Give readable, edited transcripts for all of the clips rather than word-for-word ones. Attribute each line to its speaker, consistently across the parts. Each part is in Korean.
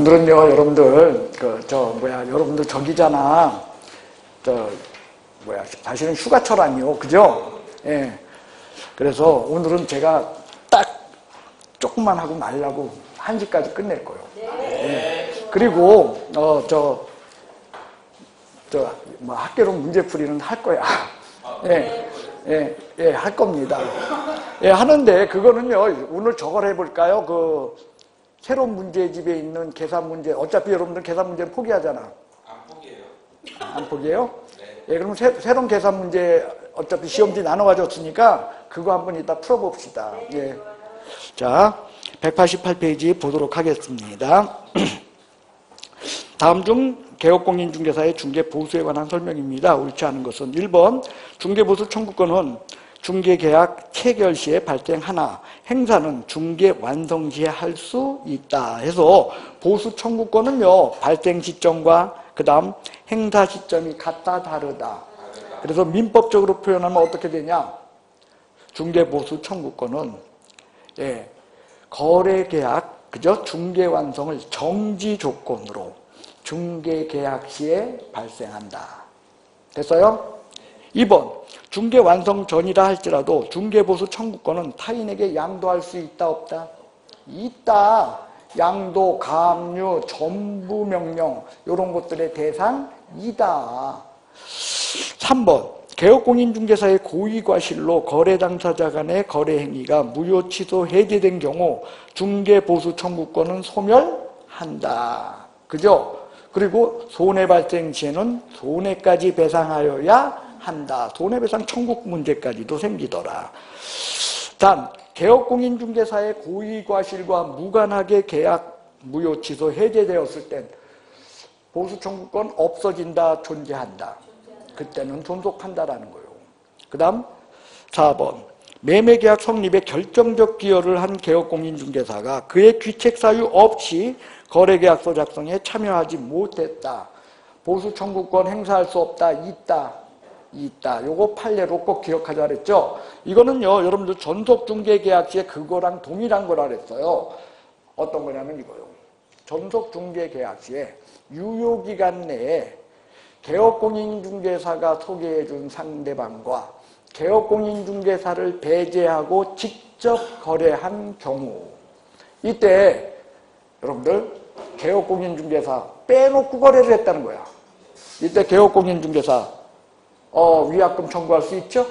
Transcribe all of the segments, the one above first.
Speaker 1: 오늘은요, 여러분들, 여러분들 저기잖아. 사실은 휴가철 아니요. 그죠? 예. 그래서 오늘은 제가 딱 조금만 하고 말라고 1시까지 끝낼 거예요. 예. 그리고, 학교로 문제풀이는 할 거야. 할 겁니다. 예, 하는데, 그거는요, 오늘 저걸 해볼까요? 새로운 문제집에 있는 계산 문제, 어차피 여러분들 계산 문제는 포기하잖아.
Speaker 2: 안 포기해요.
Speaker 1: 안 포기해요?
Speaker 2: 네.
Speaker 1: 예, 그럼 새로운 계산 문제, 어차피 시험지 나눠가졌으니까, 그거 한번 이따 풀어봅시다. 예. 자, 188페이지 보도록 하겠습니다. 다음 중 개업공인중개사의 중개보수에 관한 설명입니다. 옳지 않은 것은 1번 중개보수 청구권은 중개계약 체결 시에 발생하나 행사는 중개 완성 시에 할 수 있다 해서 보수 청구권은요 발생 시점과 그 다음 행사 시점이 같다 다르다. 그래서 민법적으로 표현하면 어떻게 되냐, 중개보수 청구권은 거래계약 그죠 중개 완성을 정지 조건으로 중개계약 시에 발생한다. 됐어요? 2번 중개 완성 전이라 할지라도 중개보수 청구권은 타인에게 양도할 수 있다 없다? 있다. 양도, 감유, 전부 명령 이런 것들의 대상이다. 3번 개업공인중개사의 고의과실로 거래 당사자 간의 거래 행위가 무효 취소 해제된 경우 중개보수 청구권은 소멸한다. 그죠? 그리고 손해 발생 시에는 손해까지 배상하여야 한다. 손해배상 청구 문제까지도 생기더라. 단, 개업공인중개사의 고의과실과 무관하게 계약 무효 취소 해제되었을 땐 보수 청구권 없어진다, 존재한다. 그때는 존속한다라는 거예요. 그 다음 4번 매매계약 성립에 결정적 기여를 한 개업공인중개사가 그의 귀책 사유 없이 거래계약서 작성에 참여하지 못했다. 보수 청구권 행사할 수 없다. 있다. 요거 판례로 꼭 기억하자 그랬죠. 이거는요 여러분들 전속중개계약 시에 그거랑 동일한 거라 그랬어요. 어떤 거냐면 이거요. 전속중개계약 시에 유효기간 내에 개업공인중개사가 소개해준 상대방과 개업공인중개사를 배제하고 직접 거래한 경우, 이때 여러분들 개업공인중개사 빼놓고 거래를 했다는 거야. 이때 개업공인중개사 위약금 청구할 수 있죠?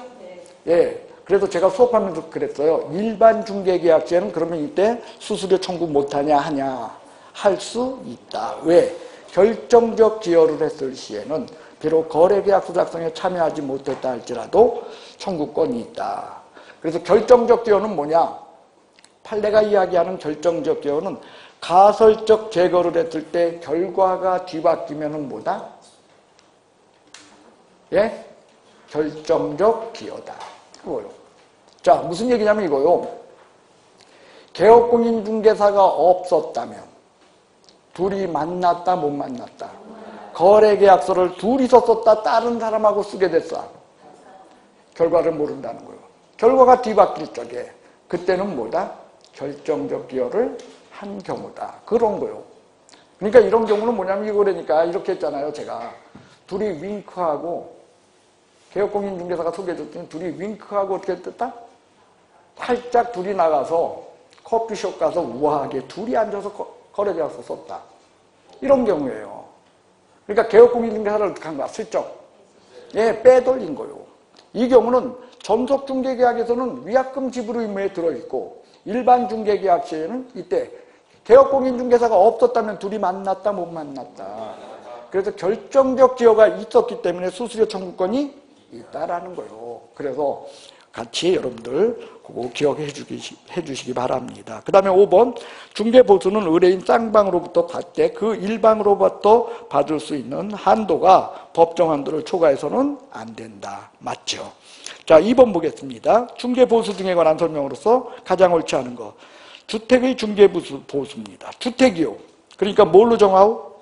Speaker 1: 예. 그래서 제가 수업하면서 그랬어요. 일반 중개계약 시에는 그러면 이때 수수료 청구 못하냐 하냐 할 수 있다. 왜? 결정적 기여를 했을 시에는 비록 거래계약서 작성에 참여하지 못했다 할지라도 청구권이 있다. 그래서 결정적 기여는 뭐냐? 판례가 이야기하는 결정적 기여는 가설적 제거를 했을 때 결과가 뒤바뀌면은 뭐다? 예? 결정적 기여다. 그거요. 자, 무슨 얘기냐면 이거요. 개업공인중개사가 없었다면 둘이 만났다 못 만났다. 거래계약서를 둘이서 썼다 다른 사람하고 쓰게 됐어. 결과를 모른다는 거예요. 결과가 뒤바뀔 적에 그때는 뭐다? 결정적 기여를 한 경우다. 그런 거예요. 그러니까 이런 경우는 뭐냐면 이거라니까 이렇게 했잖아요. 제가 둘이 윙크하고 개업공인중개사가 소개해줬더니 둘이 윙크하고 어떻게 했다? 살짝 둘이 나가서 커피숍 가서 우아하게 둘이 앉아서 거래계약서 썼다. 이런 경우예요. 그러니까 개업공인중개사를 어떻게 한 거야? 슬쩍. 빼돌린 거예요. 이 경우는 전속중개계약에서는 위약금 지불 의무에 들어있고 일반 중개계약 시에는 이때 개업공인중개사가 없었다면 둘이 만났다 못 만났다. 그래서 결정적 기여가 있었기 때문에 수수료 청구권이 있다라는 거예요. 그래서 같이 여러분들 그거 기억해 주시기 바랍니다. 그 다음에 5번 중개보수는 의뢰인 쌍방으로부터 받되 그 일방으로부터 받을 수 있는 한도가 법정 한도를 초과해서는 안 된다. 맞죠? 자, 2번 보겠습니다. 중개보수 등에 관한 설명으로서 가장 옳지 않은 거. 주택의 중개보수입니다. 주택이요. 그러니까 뭘로 정하오?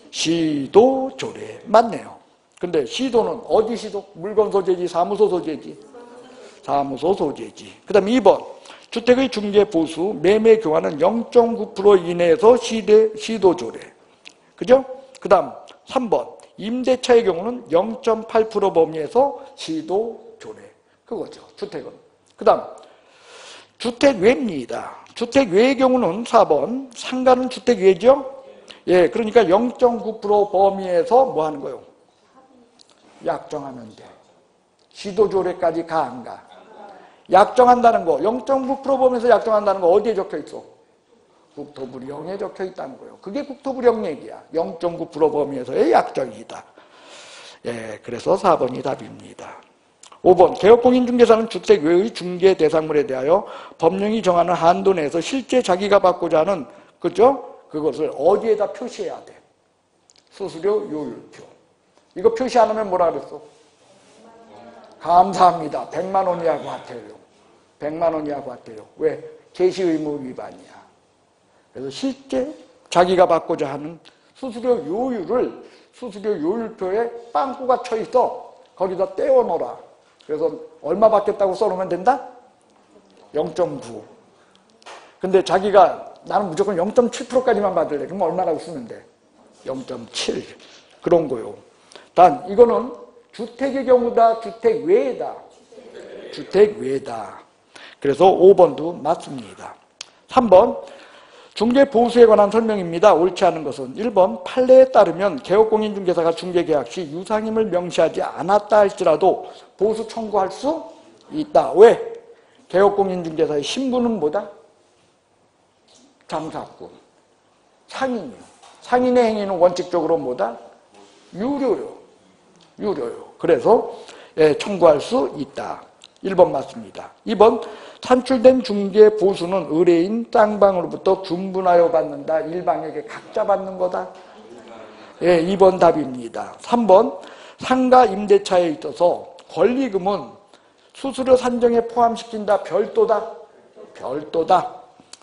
Speaker 1: 시도 조례. 맞네요. 근데 시도는 어디 시도? 물건 소재지, 사무소 소재지? 사무소 소재지. 그 다음에 2번 주택의 중개 보수, 매매 교환은 0.9% 이내에서 시도조례. 그죠? 그 다음 3번. 임대차의 경우는 0.8% 범위에서 시도조례. 그거죠. 주택은. 그 다음 주택외입니다. 주택외의 경우는 4번. 상가는 주택외죠? 예, 그러니까 0.9% 범위에서 뭐 하는 거예요? 약정하면 돼. 시도조례까지 가, 안 가? 약정한다는 거, 0.9% 범위에서 약정한다는 거 어디에 적혀 있어? 국토부령에 적혀 있다는 거예요. 그게 국토부령 얘기야. 0.9% 범위에서의 약정이다. 예, 그래서 4번이 답입니다. 5번. 개업공인중개사는 주택 외의 중개 대상물에 대하여 법령이 정하는 한도 내에서 실제 자기가 받고자 하는, 그죠? 그것을 어디에다 표시해야 돼? 수수료 요율표. 이거 표시 안 하면 뭐라 그랬어? 감사합니다. 100만 원 이하 과태료. 100만 원 이하 과태료. 왜? 개시 의무 위반이야. 그래서 실제 자기가 받고자 하는 수수료 요율을 수수료 요율표에 빵꾸가 쳐 있어. 거기다 떼어 넣어라. 그래서 얼마 받겠다고 써놓으면 된다? 0.9. 근데 자기가 나는 무조건 0.7%까지만 받을래. 그럼 얼마라고 쓰면 돼? 0.7. 그런 거요. 단 이거는 주택의 경우다, 주택 외에다. 주택 외에다. 그래서 5번도 맞습니다. 3번. 중개 보수에 관한 설명입니다. 옳지 않은 것은 1번. 판례에 따르면 개업공인중개사가 중개계약 시 유상임을 명시하지 않았다 할지라도 보수 청구할 수 있다. 왜? 개업공인중개사의 신분은 뭐다? 장사꾼. 상인이요. 상인의 행위는 원칙적으로 뭐다? 유료요. 유료요. 그래서 청구할 수 있다. 1번 맞습니다. 2번. 산출된 중개 보수는 의뢰인 쌍방으로부터 분분하여 받는다. 일방에게 각자 받는 거다. 예, 2번 답입니다. 3번. 상가 임대차에 있어서 권리금은 수수료 산정에 포함시킨다. 별도다. 별도다.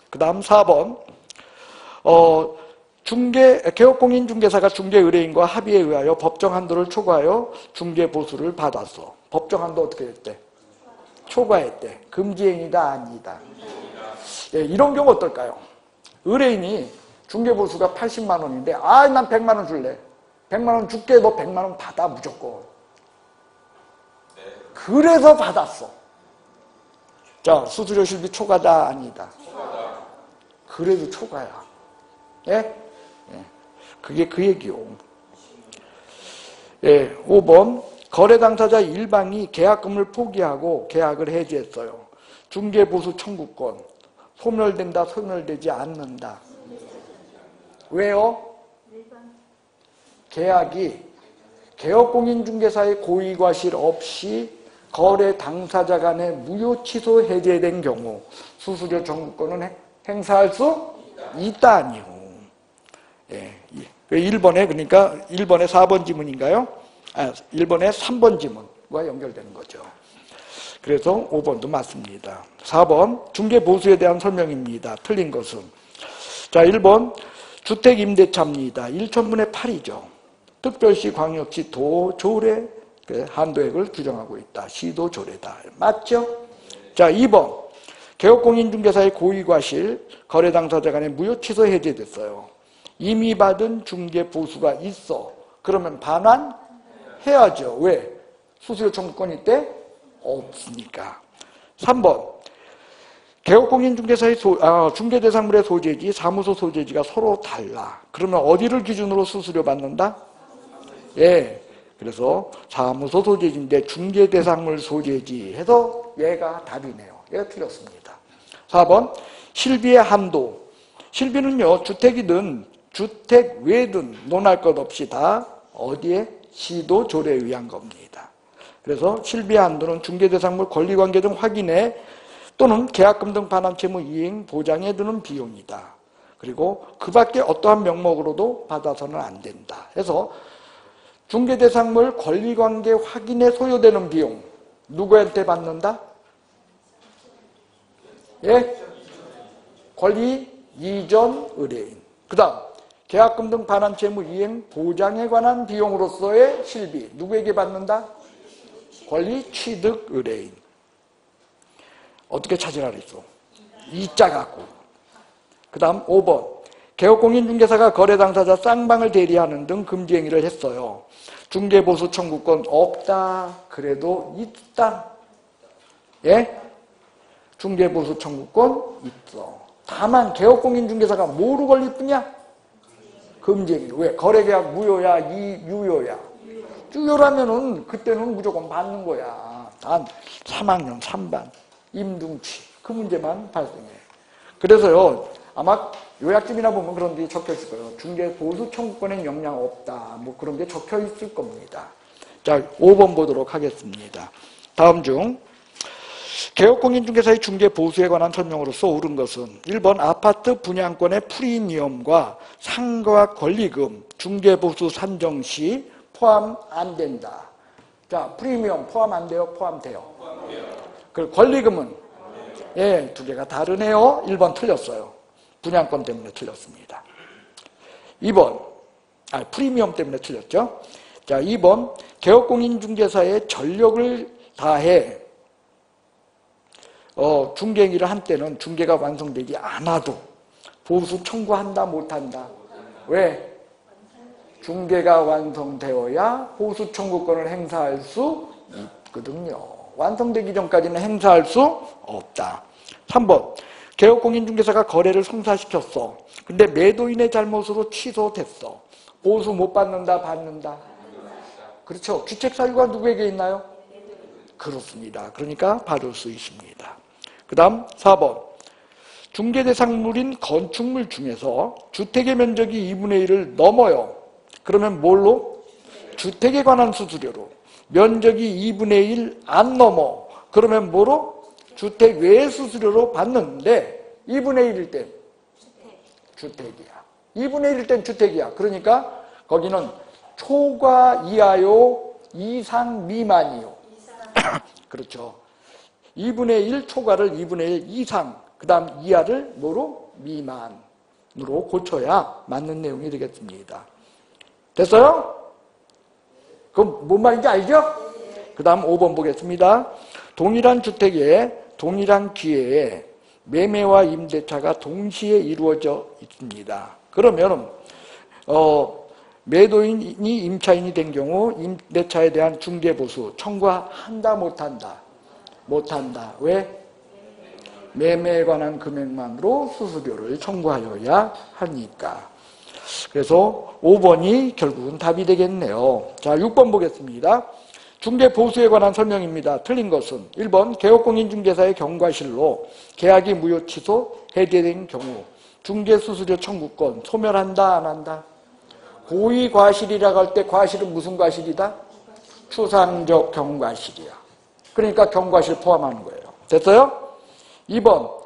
Speaker 1: 그 다음 4번. 개업공인중개사가 중개 의뢰인과 합의에 의하여 법정 한도를 초과하여 중개 보수를 받았어. 법정 한도 어떻게 됐대? 초과했대. 금지행위다, 아니다? 예, 이런 경우 어떨까요? 의뢰인이 중개 보수가 80만 원인데 난 100만 원 줄래. 100만 원 줄게. 너 100만 원 받아 무조건. 그래서 받았어. 자, 수수료 실비 초과다, 아니다? 그래도 초과야. 예? 예. 그게 그 얘기요. 예, 5번. 거래 당사자 일방이 계약금을 포기하고 계약을 해지했어요. 중개보수 청구권. 소멸된다, 소멸되지 않는다. 왜요? 계약이 개업공인중개사의 고의과실 없이 거래 당사자 간에 무효 취소 해제된 경우 수수료 청구권은 행사할 수 있다, 아니요. 예, 1번에, 그러니까 1번에 4번 지문인가요? 1번에 3번 지문과 연결되는 거죠. 그래서 5번도 맞습니다. 4번 중개보수에 대한 설명입니다. 틀린 것은 자 1번 주택임대차입니다. 1천분의 8이죠. 특별시, 광역시, 도, 조례 한도액을 규정하고 있다. 시도, 조례다. 맞죠? 자 2번 개업공인중개사의 고의과실 거래 당사자 간에 무효 취소 해제됐어요. 이미 받은 중개보수가 있어. 그러면 반환해야죠. 왜? 수수료 청구권 이때 없으니까. 3번 개업공인중개사의 중개대상물의 소재지, 사무소 소재지가 서로 달라. 그러면 어디를 기준으로 수수료 받는다? 예. 그래서 사무소 소재지인데 중개대상물 소재지 해서 얘가 답이네요. 얘가 틀렸습니다. 4번 실비의 한도. 실비는요 주택이든 주택 외든 논할 것 없이 다 어디에? 시도 조례에 의한 겁니다. 그래서 실비의 한도는 중개대상물 권리관계 등 확인에 또는 계약금 등 반환채무 이행 보장에 드는 비용이다. 그리고 그 밖에 어떠한 명목으로도 받아서는 안 된다. 해서 중개대상물 권리관계 확인에 소요되는 비용 누구한테 받는다? 예? 권리 이전 의뢰인. 그 다음 계약금 등 반환채무 이행 보장에 관한 비용으로서의 실비 누구에게 받는다? 권리 취득 의뢰인. 어떻게 찾으라 그랬어? 이자 갖고. 그 다음 5번. 개업공인중개사가 거래 당사자 쌍방을 대리하는 등 금지 행위를 했어요. 중개보수 청구권 없다. 그래도 있다. 예? 중개보수 청구권 있어. 다만 개업공인중개사가 뭐로 걸릴 뿐이야? 금지 행위. 왜? 거래계약 무효야, 유효야. 유효라면은 그때는 무조건 받는 거야. 단 3학년 3반 임등치 그 문제만 발생해. 그래서요 아마 요약집이나 보면 그런 게 적혀 있을 거예요. 중개보수 청구권에 영향 없다. 뭐 그런 게 적혀 있을 겁니다. 자, 5번 보도록 하겠습니다. 다음 중 개업공인중개사의 중개보수에 관한 설명으로서 옳은 것은 1번 아파트 분양권의 프리미엄과 상가 권리금 중개보수 산정 시 포함 안 된다. 자, 프리미엄 포함 안 돼요? 포함돼요. 그 권리금은 예, 두 개가 다르네요. 1번 틀렸어요. 분양권 때문에 틀렸습니다. 2번 프리미엄 때문에 틀렸죠. 자, 2번 개업공인중개사의 전력을 다해 중개행위를 한 때는 중개가 완성되지 않아도 보수 청구한다 못한다. 왜? 중개가 완성되어야 보수 청구권을 행사할 수 있거든요. 완성되기 전까지는 행사할 수 없다. 3번 개업공인중개사가 거래를 성사시켰어. 근데 매도인의 잘못으로 취소됐어. 보수 못 받는다, 받는다? 그렇죠. 귀책사유가 누구에게 있나요? 그렇습니다. 그러니까 받을 수 있습니다. 그 다음 4번 중개대상물인 건축물 중에서 주택의 면적이 2분의 1을 넘어요. 그러면 뭘로? 주택에 관한 수수료로. 면적이 2분의 1 안 넘어. 그러면 뭐로? 주택 외의 수수료로 받는데 2분의 1일 땐 주택이야. 2분의 1일 땐 주택이야. 그러니까 거기는 초과 이하요, 이상 미만이요. 그렇죠. 2분의 1 초과를 2분의 1 이상, 그 다음 이하를 뭐로? 미만으로 고쳐야 맞는 내용이 되겠습니다. 됐어요? 그럼 뭔 말인지 알죠? 그 다음 5번 보겠습니다. 동일한 주택에 동일한 기회에 매매와 임대차가 동시에 이루어져 있습니다. 그러면 매도인이 임차인이 된 경우 임대차에 대한 중개보수 청구한다 못한다? 못한다. 왜? 매매에 관한 금액만으로 수수료를 청구하여야 하니까. 그래서 5번이 결국은 답이 되겠네요. 자, 6번 보겠습니다. 중개보수에 관한 설명입니다. 틀린 것은 1번 개업공인중개사의 경과실로 계약이 무효 취소 해제된 경우 중개수수료 청구권 소멸한다 안 한다? 고의과실이라고 할 때 과실은 무슨 과실이다? 추상적 경과실이야. 그러니까 경과실 포함하는 거예요. 됐어요? 2번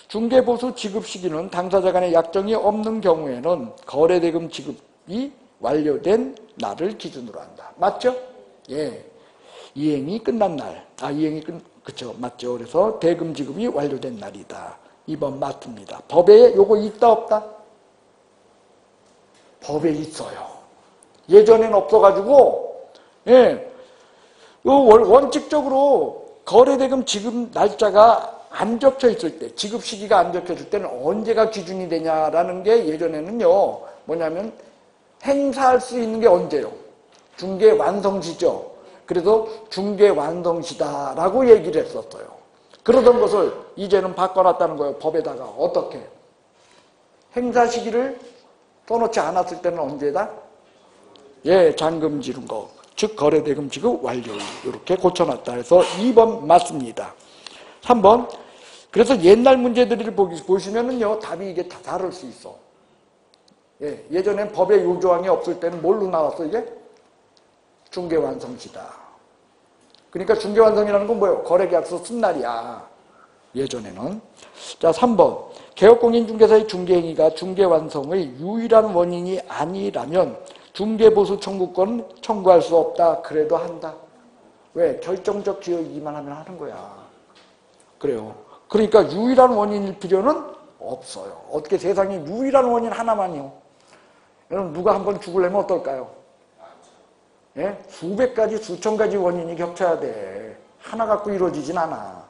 Speaker 1: 중개보수 지급 시기는 당사자 간의 약정이 없는 경우에는 거래대금 지급이 완료된 날을 기준으로 한다. 맞죠? 예. 이행이 끝난 날. 그쵸. 맞죠. 그래서 대금 지급이 완료된 날이다. 2번 맞습니다. 법에 요거 있다 없다? 법에 있어요. 예전엔 없어가지고, 예. 원칙적으로 거래대금 지급 날짜가 안 적혀 있을 때, 지급 시기가 안 적혀질 때는 언제가 기준이 되냐라는 게 예전에는요, 뭐냐면 행사할 수 있는 게 언제요? 중개 완성시죠. 그래서 중개 완성시다라고 얘기를 했었어요. 그러던 것을 이제는 바꿔놨다는 거예요. 법에다가. 어떻게? 행사 시기를 써놓지 않았을 때는 언제다? 예, 잔금 지른 거. 즉 거래대금 지급 완료일. 이렇게 고쳐놨다 해서 2번 맞습니다. 3번 그래서 옛날 문제들을 보시면은요 답이 이게 다 다를 수 있어. 예, 예전엔 법에 요 조항이 없을 때는 뭘로 나왔어 이게? 중개완성시다. 그러니까 중개완성이라는 건 뭐예요? 거래계약서 쓴 날이야. 예전에는. 자, 3번 개업공인중개사의 중개행위가 중개완성의 유일한 원인이 아니라면 중개보수 청구권 청구할 수 없다. 그래도 한다. 왜? 결정적 기여이기만 하면 하는 거야. 그래요. 그러니까 유일한 원인일 필요는 없어요. 어떻게 세상에 유일한 원인 하나만요. 여러분 누가 한번 죽으려면 어떨까요? 예? 수백 가지, 수천 가지 원인이 겹쳐야 돼. 하나 갖고 이루어지진 않아.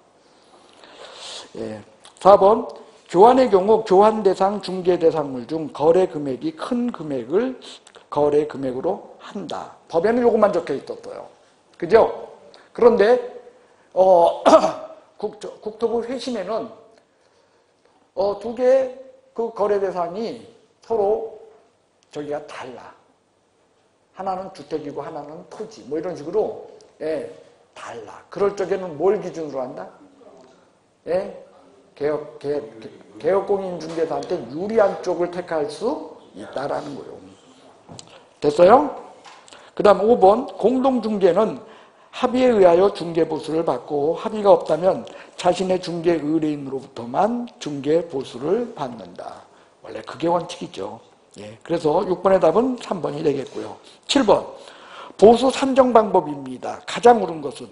Speaker 1: 예. 4번 교환의 경우 교환 대상, 중개 대상물 중 거래 금액이 큰 금액을 거래 금액으로 한다. 법에는 요것만 적혀 있었어요. 그죠? 그런데 국토부 회신에는 두 개의 그 거래 대상이 서로 저기가 달라. 하나는 주택이고 하나는 토지. 뭐 이런 식으로 달라. 그럴 적에는 뭘 기준으로 한다? 개업공인중개사한테 유리한 쪽을 택할 수 있다라는 거예요. 됐어요? 그 다음 5번 공동중개는 합의에 의하여 중개보수를 받고 합의가 없다면 자신의 중개 의뢰인으로부터만 중개보수를 받는다. 원래 그게 원칙이죠. 그래서 6번의 답은 3번이 되겠고요. 7번 보수 산정 방법입니다. 가장 옳은 것은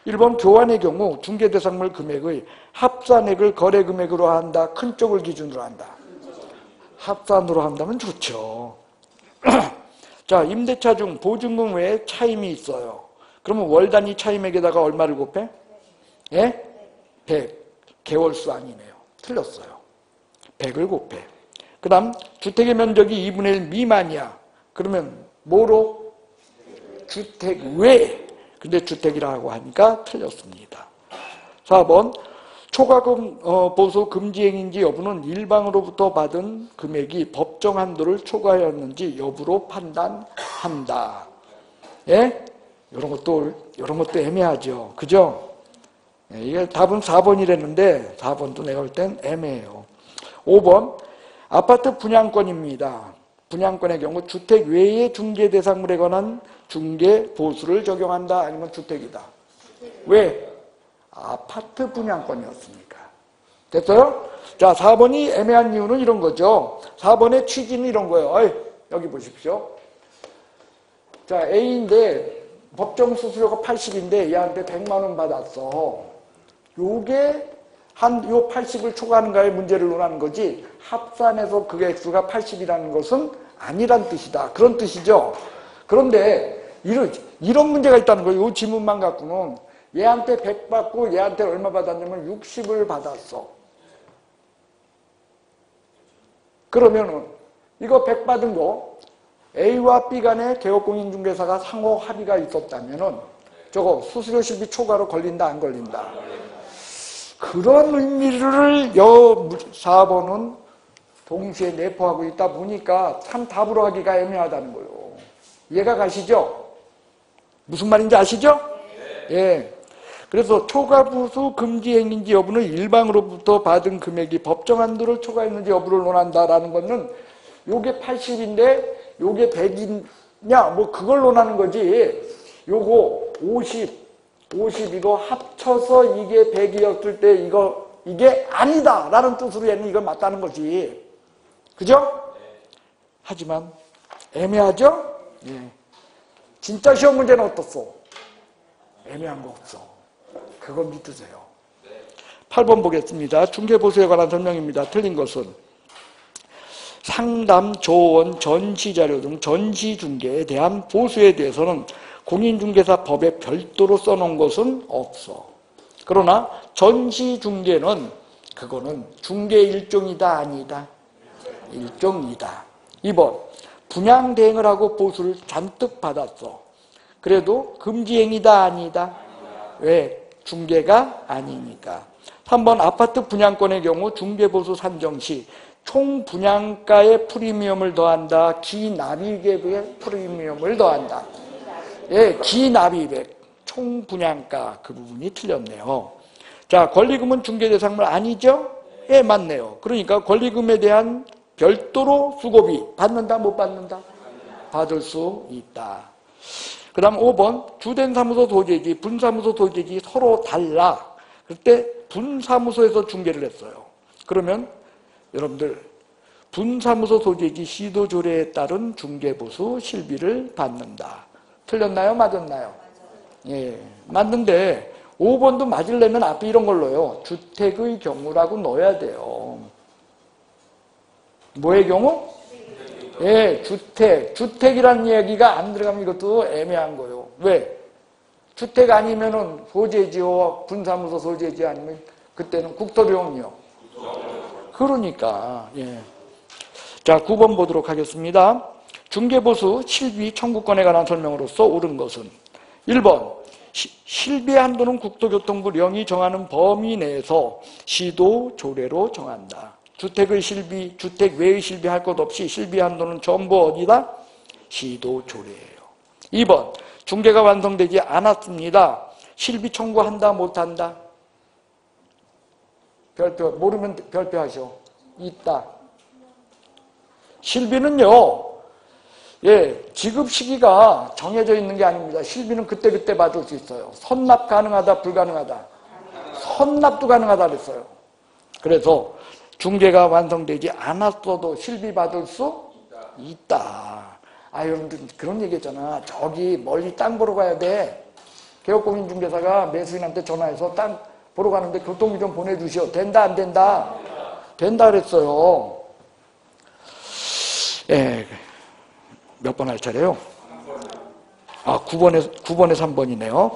Speaker 1: 1번 교환의 경우 중개대상물 금액의 합산액을 거래금액으로 한다. 큰 쪽을 기준으로 한다. 합산으로 한다면 좋죠. 자, 임대차 중 보증금 외에 차임이 있어요. 그러면 월 단위 차임액에다가 얼마를 곱해? 100. 개월수 아니네요. 틀렸어요. 100을 곱해. 그 다음 주택의 면적이 2분의 1 미만이야. 그러면 뭐로? 주택 외. 근데 주택이라고 하니까 틀렸습니다. 4번 초과금 보수 금지행위인지 여부는 일방으로부터 받은 금액이 법정 한도를 초과하였는지 여부로 판단한다. 이런 것도 애매하죠. 그죠? 이게 답은 4번이랬는데 4번도 내가 볼 땐 애매해요. 5번 아파트 분양권입니다. 분양권의 경우 주택 외의 중개 대상물에 관한 중개 보수를 적용한다. 아니면 주택이다. 왜? 아파트 분양권이었으니까. 됐어요? 자, 4번이 애매한 이유는 이런 거죠. 4번의 취지는 이런 거예요. 여기 보십시오. 자, A인데 법정 수수료가 80인데 얘한테 100만 원 받았어. 요게 요 80을 초과하는가의 문제를 논하는 거지 합산해서 그 액수가 80이라는 것은 아니란 뜻이다. 그런 뜻이죠. 그런데 이런 문제가 있다는 거예요. 이 지문만 갖고는 얘한테 100 받고 얘한테 얼마 받았냐면 60을 받았어. 그러면은 이거 100 받은 거 A와 B 간에 개업공인중개사가 상호 합의가 있었다면은 저거 수수료 실비 초과로 걸린다 안 걸린다? 그런 의미를 4번은 동시에 내포하고 있다 보니까 참 답으로 하기가 애매하다는 거예요. 이해가 가시죠? 무슨 말인지 아시죠? 그래서 초과보수 금지행위인지 여부는 일방으로부터 받은 금액이 법정 한도를 초과했는지 여부를 논한다라는 것은 요게 80인데 요게 100이냐 뭐 그걸 논하는 거지. 요거 50 이거 합쳐서 이게 100이었을 때 이게 아니다 라는 뜻으로 얘는 이걸 맞다는 거지. 그죠? 하지만 애매하죠? 진짜 시험 문제는 어떻소? 애매한 거 없어. 그거 믿으세요. 8번 보겠습니다. 중개보수에 관한 설명입니다. 틀린 것은 상담, 조언, 전시자료 등 전시중개에 대한 보수에 대해서는 공인중개사 법에 별도로 써놓은 것은 없어. 그러나 전시중개는 그거는 중개 일종이다 아니다? 일종이다. 2번 분양대행을 하고 보수를 잔뜩 받았어. 그래도 금지행위다 아니다? 왜? 중개가 아니니까. 3번 아파트 분양권의 경우 중개보수 산정 시 총 분양가의 프리미엄을 더한다. 기납입액의 프리미엄을 더한다. 기납입액. 총 분양가 그 부분이 틀렸네요. 자, 권리금은 중개대상물 아니죠? 맞네요. 그러니까 권리금에 대한 별도로 수고비 받는다 못 받는다? 받을 수 있다. 그 다음 5번 주된 사무소 소재지 분사무소 소재지 서로 달라. 그때 분사무소에서 중개를 했어요. 그러면 여러분들 분사무소 소재지 시도조례에 따른 중개보수 실비를 받는다. 틀렸나요? 맞았나요? 맞는데 5번도 맞으려면 앞에 이런 걸로요. 주택의 경우라고 넣어야 돼요. 뭐의 경우? 주택. 주택이라는 얘기가 안 들어가면 이것도 애매한 거예요. 왜? 주택 아니면은 소재지요. 분사무소 소재지 아니면 그때는 국토대용이요. 그러니까, 예. 자, 9번 보도록 하겠습니다. 중개보수 실비 청구권에 관한 설명으로서 옳은 것은 1번 실비의 한도는 국토교통부 령이 정하는 범위 내에서 시도 조례로 정한다. 주택의 실비, 주택 외의 실비 할 것 없이 실비 한도는 전부 어디다? 시도 조례예요. 2번 중개가 완성되지 않았습니다. 실비 청구한다 못한다? 별표, 모르면 별표하셔. 있다. 실비는요, 예, 지급 시기가 정해져 있는 게 아닙니다. 실비는 그때그때 받을 수 있어요. 선납 가능하다, 불가능하다? 선납도 가능하다 그랬어요. 그래서 중개가 완성되지 않았어도 실비 받을 수 있다. 아, 여러분들 그런 얘기 했잖아. 저기 멀리 땅 보러 가야 돼. 개업공인중개사가 매수인한테 전화해서 땅 보러 가는데 교통비 좀 보내주시오. 된다, 안 된다? 된다 그랬어요. 예. 몇 번 할 차례요? 아, 9번에 3번이네요.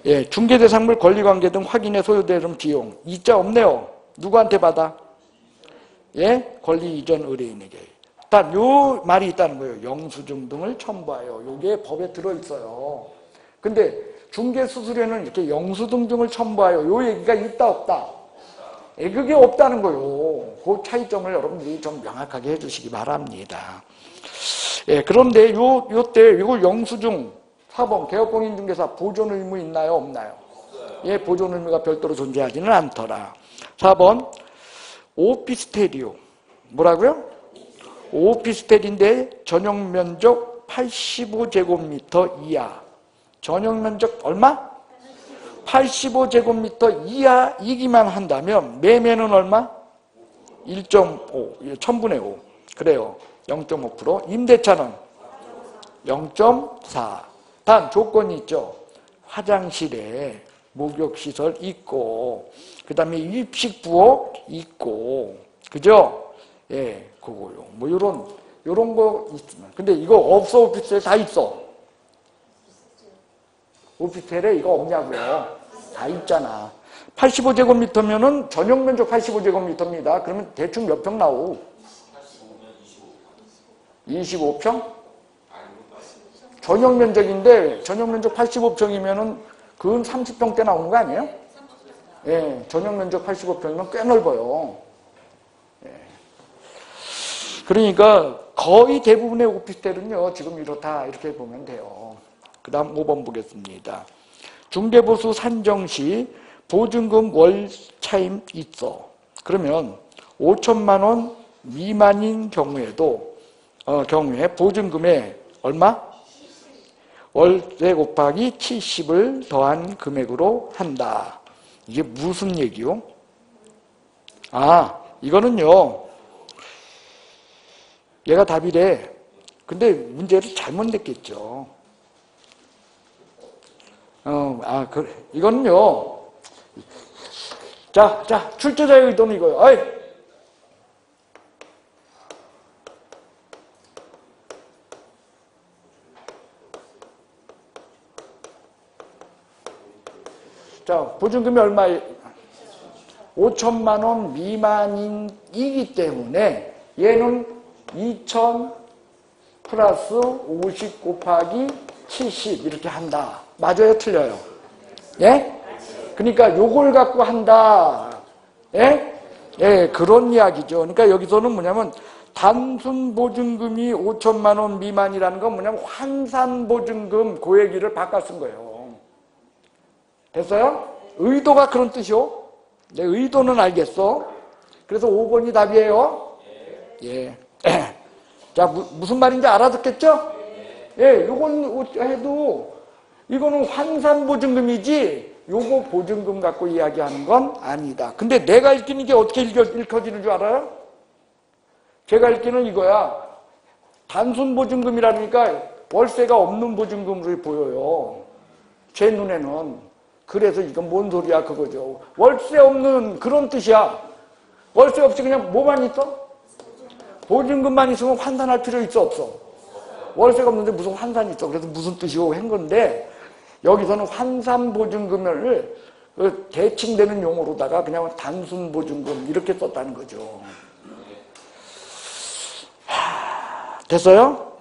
Speaker 1: 예, 중개대상물 권리관계 등 확인에 소요되는 비용. 이자 없네요. 누구한테 받아? 예, 권리 이전 의뢰인에게. 딱 요 말이 있다는 거예요. 영수증 등을 첨부하여. 요게 법에 들어있어요. 근데 중개수수료는 이렇게 영수증 등을 첨부하여. 요 얘기가 있다, 없다? 예, 그게 없다는 거예요. 그 차이점을 여러분들이 좀 명확하게 해주시기 바랍니다. 예, 그런데 요때 이걸 영수증 4번 개업공인중개사 보존 의무 있나요, 없나요? 예, 보존 의무가 별도로 존재하지는 않더라. 4번 오피스텔이요. 뭐라고요? 오피스텔인데 전용 면적 85제곱미터 이하. 전용 면적 얼마? 85제곱미터 이하이기만 한다면 매매는 얼마? 1.5, 1000분의 5. 그래요. 0.5%. 임대차는 0.4. 단 조건이 있죠. 화장실에 목욕시설 있고, 그 다음에 입식 부엌 있고, 그죠? 예, 그거요. 뭐 요런 거 있으면. 근데 이거 없어, 오피스텔 다 있어. 오피스텔에 이거 없냐고요. 다 있잖아. 85제곱미터면은 전용 면적 85제곱미터입니다. 그러면 대충 몇 평 나오? 25평? 전용 면적인데 전용 면적 85평이면은 그건 30평대 나오는 거 아니에요? 예, 전용 면적 85평이면 꽤 넓어요. 예. 그러니까 거의 대부분의 오피스텔은요, 지금 이렇다, 이렇게 보면 돼요. 그 다음 5번 보겠습니다. 중개보수 산정 시 보증금 월 차임 있어. 그러면 5천만 원 미만인 경우에 보증금에 얼마? 월세 곱하기 70을 더한 금액으로 한다. 이게 무슨 얘기요? 아, 이거는요, 얘가 답이래. 근데 문제를 잘못 냈겠죠. 그래. 이거는요, 자, 출제자의 의도는 이거예요. 어이! 자, 보증금이 얼마예요? 5천만 원 미만이기 때문에 얘는 2천 플러스 50 곱하기 70 이렇게 한다. 맞아요? 틀려요? 예? 그러니까 요걸 갖고 한다. 예? 예, 그런 이야기죠. 그러니까 여기서는 뭐냐면 단순 보증금이 5천만 원 미만이라는 건 뭐냐면 환산 보증금 그 얘기를 바꿔 쓴 거예요. 됐어요? 의도가 그런 뜻이요? 내 의도는 알겠어. 그래서 5번이 답이에요. 예. 자, 무슨 말인지 알아듣겠죠? 예, 요건 해도 이거는 환산 보증금이지 요거 보증금 갖고 이야기하는 건 아니다. 근데 내가 읽기는 이게 어떻게 읽혀지는 줄 알아요? 제가 읽기는 이거야. 단순 보증금이라니까 월세가 없는 보증금으로 보여요. 제 눈에는. 그래서 이건 뭔 소리야 그거죠. 월세 없는 그런 뜻이야. 월세 없이 그냥 뭐만 있어? 보증금만 있으면 환산할 필요 있어 없어? 월세가 없는데 무슨 환산이 있어. 그래서 무슨 뜻이고 한 건데 여기서는 환산 보증금을 대칭되는 용어로다가 그냥 단순 보증금 이렇게 썼다는 거죠. 됐어요?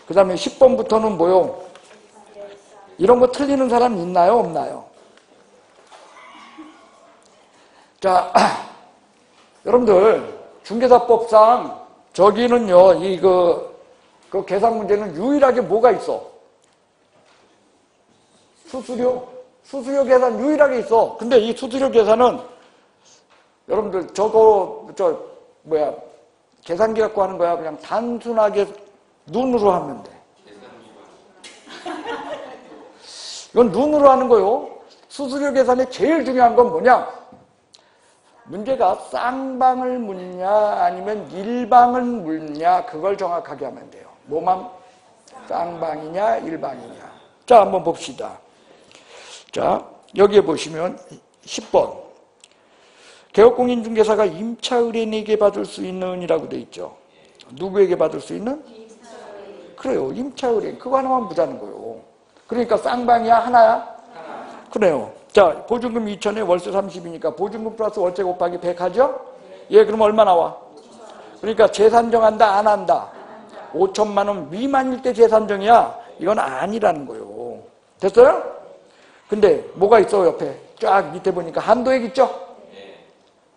Speaker 1: 그 다음에 10번부터는 뭐요? 이런 거 틀리는 사람 있나요? 없나요? 자, 여러분들 중개사법상 저기는요, 그 계산 문제는 유일하게 뭐가 있어? 수수료 계산 유일하게 있어. 근데 이 수수료 계산은 여러분들 계산기 갖고 하는 거야. 그냥 단순하게 눈으로 하면 돼. 이건 눈으로 하는 거요. 수수료 계산에 제일 중요한 건 뭐냐? 문제가 쌍방을 묻냐 아니면 일방을 묻냐 그걸 정확하게 하면 돼요. 뭐만 쌍방이냐 일방이냐. 자, 한번 봅시다. 자, 여기에 보시면 10번. 개업공인중개사가 임차 의뢰인에게 받을 수 있는 이라고 돼 있죠. 누구에게 받을 수 있는? 그래요. 임차 의뢰인. 그거 하나만 보자는 거예요. 그러니까 쌍방이야? 하나야? 그래요. 자, 보증금 2천에 월세 30이니까 보증금 플러스 월세 곱하기 100 하죠? 예, 그럼 얼마 나와? 그러니까 재산정한다, 안 한다? 5천만 원 미만일 때 재산정이야? 이건 아니라는 거예요. 됐어요? 근데 뭐가 있어 옆에? 쫙 밑에 보니까 한도액 있죠?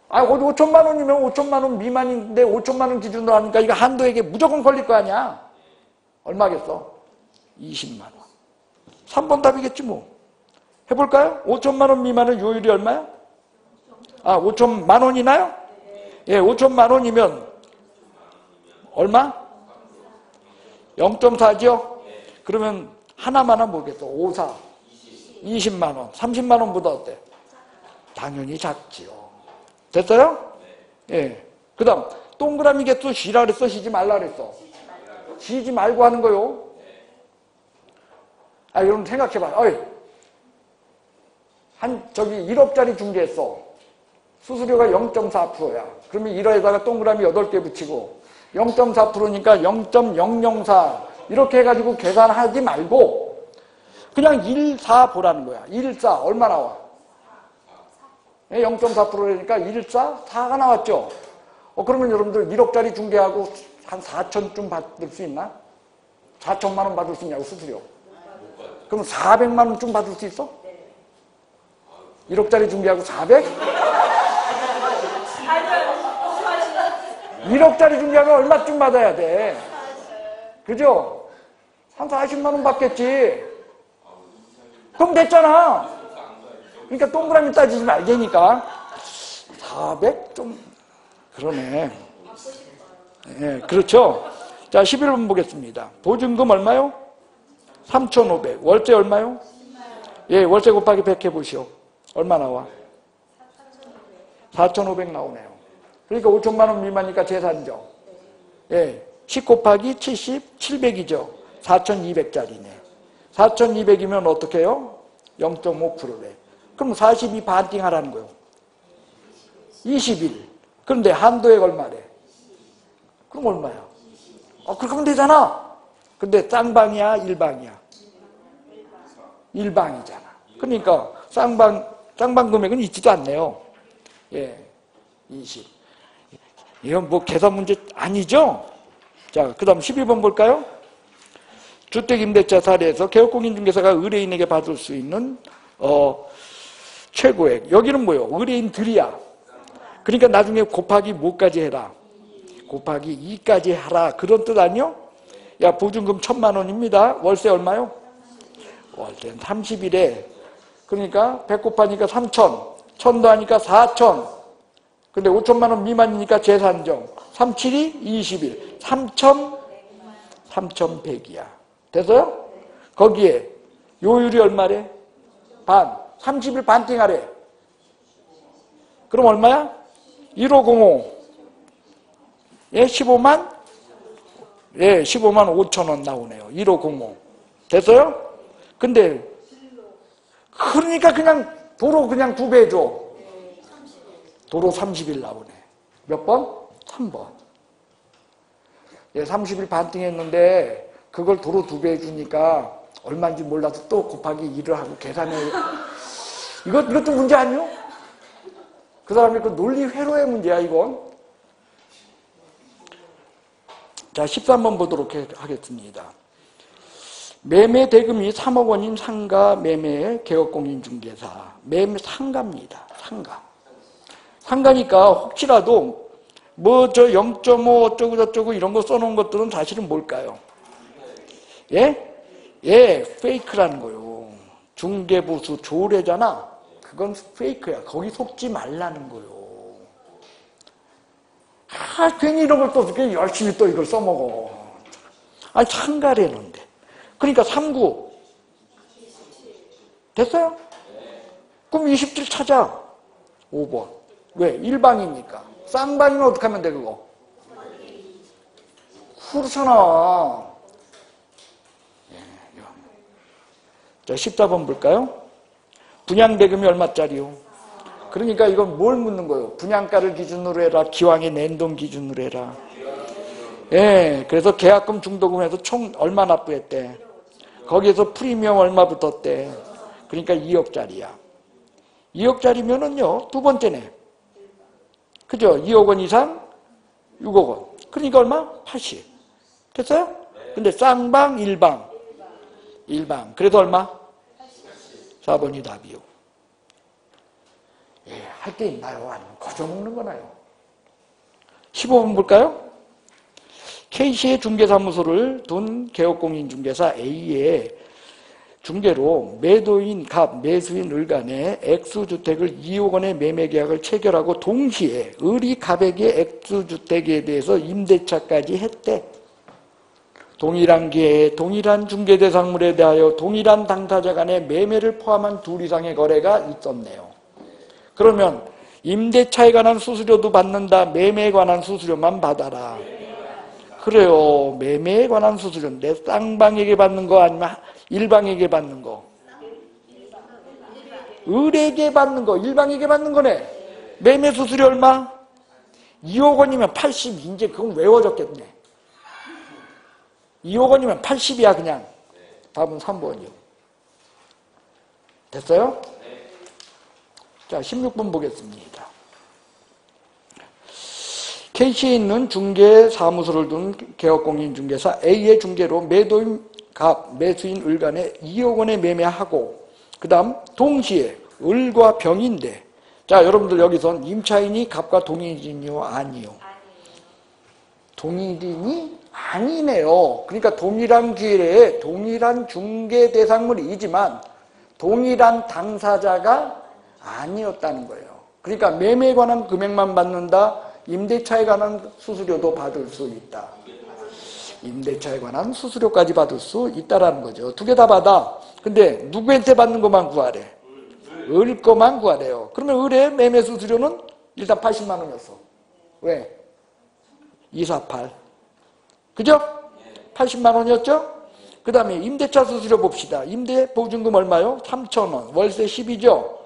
Speaker 1: 아, 5천만 원이면 5천만 원 미만인데 5천만 원 기준으로 하니까 이거 한도액에 무조건 걸릴 거 아니야? 얼마겠어? 20만 원. 3번 답이겠지 뭐. 해볼까요? 5천만 원 미만은 요율이 얼마야? 아, 5천만 원이나요? 예, 5천만 원이면 얼마? 0.4죠? 그러면 하나만 뭐겠어? 5, 4. 20만 원. 30만 원보다 어때? 당연히 작지요. 됐어요? 예. 그 다음, 동그라미 개수 쉬라 그랬어? 쉬지 말라 그랬어? 쉬지 말고 하는 거요. 아, 여러분 생각해봐요. 어이. 1억짜리 중개했어. 수수료가 0.4%야. 그러면 1억에다가 동그라미 8개 붙이고 0.4%니까 0.004 이렇게 해가지고 계산하지 말고 그냥 1, 4 보라는 거야. 1, 4 얼마 나와? 0.4%니까 1, 4, 4가 나왔죠. 그러면 여러분들 1억짜리 중개하고 한 4천쯤 받을 수 있나? 4천만 원 받을 수 있냐고 수수료. 그럼 400만 원쯤 받을 수 있어? 1억짜리 중개하고 400? 1억짜리 중개하면 얼마쯤 받아야 돼? 그죠? 한 40만 원 받겠지. 그럼 됐잖아. 그러니까 동그라미 따지지 말자니까. 400? 좀 그러네. 예, 그렇죠. 자, 11번 보겠습니다. 보증금 얼마요? 3,500. 월세 얼마요? 예, 월세 곱하기 100 해보시오. 얼마 나와? 4,500 나오네요. 그러니까 5천만 원 미만이니까 재산정. 예, 10 곱하기 70, 700이죠. 4,200짜리네. 4,200이면 어떻게 해요? 0.5%래. 그럼 42 반띵 하라는 거예요. 21. 그런데 한도액 얼마래? 그럼 얼마야? 그렇게 하면 되잖아. 근데 쌍방이야, 일방이야? 일방이잖아. 그러니까 쌍방 금액은 있지도 않네요. 예, 20. 이건 뭐 계산 문제 아니죠? 자, 그 다음 12번 볼까요? 주택임대차 사례에서 개업공인중개사가 의뢰인에게 받을 수 있는 최고액. 여기는 뭐예요? 의뢰인들이야. 그러니까 나중에 곱하기 뭐까지 해라? 곱하기 2까지 하라. 그런 뜻 아니요? 야, 보증금 1,000만 원입니다. 월세 얼마요? 월세는 30일에. 그러니까 100 곱하니까 3,000. 1,000 더하니까 4,000. 근데 5천만 원 미만이니까 재산정. 37이 20일. 3,100이야. 됐어요? 거기에 요율이 얼마래? 반. 30일 반띵하래. 그럼 얼마야? 1505. 예, 15만? 예, 15만 5천 원 나오네요. 1505. 됐어요? 근데 그러니까 그냥 도로 그냥 2배 줘. 도로 30일 나오네. 몇 번? 3번. 예, 30일 반띵했는데 그걸 도로 2배 주니까 얼마인지 몰라서 또 곱하기 2를 하고 계산을 이것도 문제 아니요? 그 사람의 그 논리 회로의 문제야, 이건. 자, 13번 보도록 하겠습니다. 매매 대금이 3억 원인 상가 매매 개업공인중개사. 매매 상가입니다. 상가. 상가니까 혹시라도 뭐 저 0.5 어쩌고 저쩌고 이런 거 써놓은 것들은 사실은 뭘까요? 예? 예, 페이크라는 거요. 중개보수 조례잖아. 그건 페이크야. 거기 속지 말라는 거요. 괜히 이런 걸 또 그렇게 열심히 또 이걸 써먹어. 아니, 상가래는데. 그러니까 39. 됐어요? 그럼 27 찾아. 5번. 왜? 일방이니까. 쌍방이면 어떻게 하면 돼, 그거? 그렇잖아. 자, 14번 볼까요? 분양대금이 얼마짜리요? 그러니까 이건 뭘 묻는 거예요? 분양가를 기준으로 해라, 기왕에 낸 돈 기준으로 해라. 예, 그래서 계약금 중도금에서 총 얼마 납부했대? 거기에서 프리미엄 얼마 붙었대? 그러니까 2억짜리야. 2억짜리면은요, 두 번째네. 그죠? 2억 원 이상 6억 원. 그러니까 얼마? 80. 됐어요? 근데 쌍방, 일방. 일방. 그래도 얼마? 4번이 답이요. 예, 할 게 있나요? 아니면 거저 먹는 거나요? 15번 볼까요? K시의 중개사무소를 둔 개업공인중개사 A의 중개로 매도인 갑, 매수인 을 간에 X주택을 2억 원의 매매계약을 체결하고 동시에 을이 갑에게 X주택에 대해서 임대차까지 했대. 동일한 기회에 동일한 중개대상물에 대하여 동일한 당사자 간의 매매를 포함한 둘 이상의 거래가 있었네요. 그러면 임대차에 관한 수수료도 받는다. 매매에 관한 수수료만 받아라. 그래요. 매매에 관한 수수료인데 쌍방에게 받는 거 아니면 일방에게 받는 거? 을에게 받는 거, 일방에게 받는 거네. 매매 수수료 얼마? 2억 원이면 80. 이제 그건 외워졌겠네. 2억 원이면 80이야 그냥. 답은 3번이요. 됐어요? 자, 16번 보겠습니다. K시에 있는 중개사무소를 둔 개업공인중개사 A의 중개로 매도인 갑, 매수인 을 간에 2억 원에 매매하고 그 다음 동시에 을과 병인데, 자, 여러분들 여기선 임차인이 갑과 동일인이요? 아니요? 동일인이 아니네요. 그러니까 동일한 기회에 동일한 중개 대상물이지만 동일한 당사자가 아니었다는 거예요. 그러니까 매매에 관한 금액만 받는다. 임대차에 관한 수수료도 받을 수 있다. 임대차에 관한 수수료까지 받을 수 있다라는 거죠. 두 개 다 받아. 근데 누구한테 받는 것만 구하래? 을 거만 구하래요. 그러면 을의 매매 수수료는 일단 80만 원이었어. 왜? 248. 그죠? 80만 원이었죠? 그 다음에 임대차 수수료 봅시다. 임대 보증금 얼마요? 3,000원. 월세 10이죠?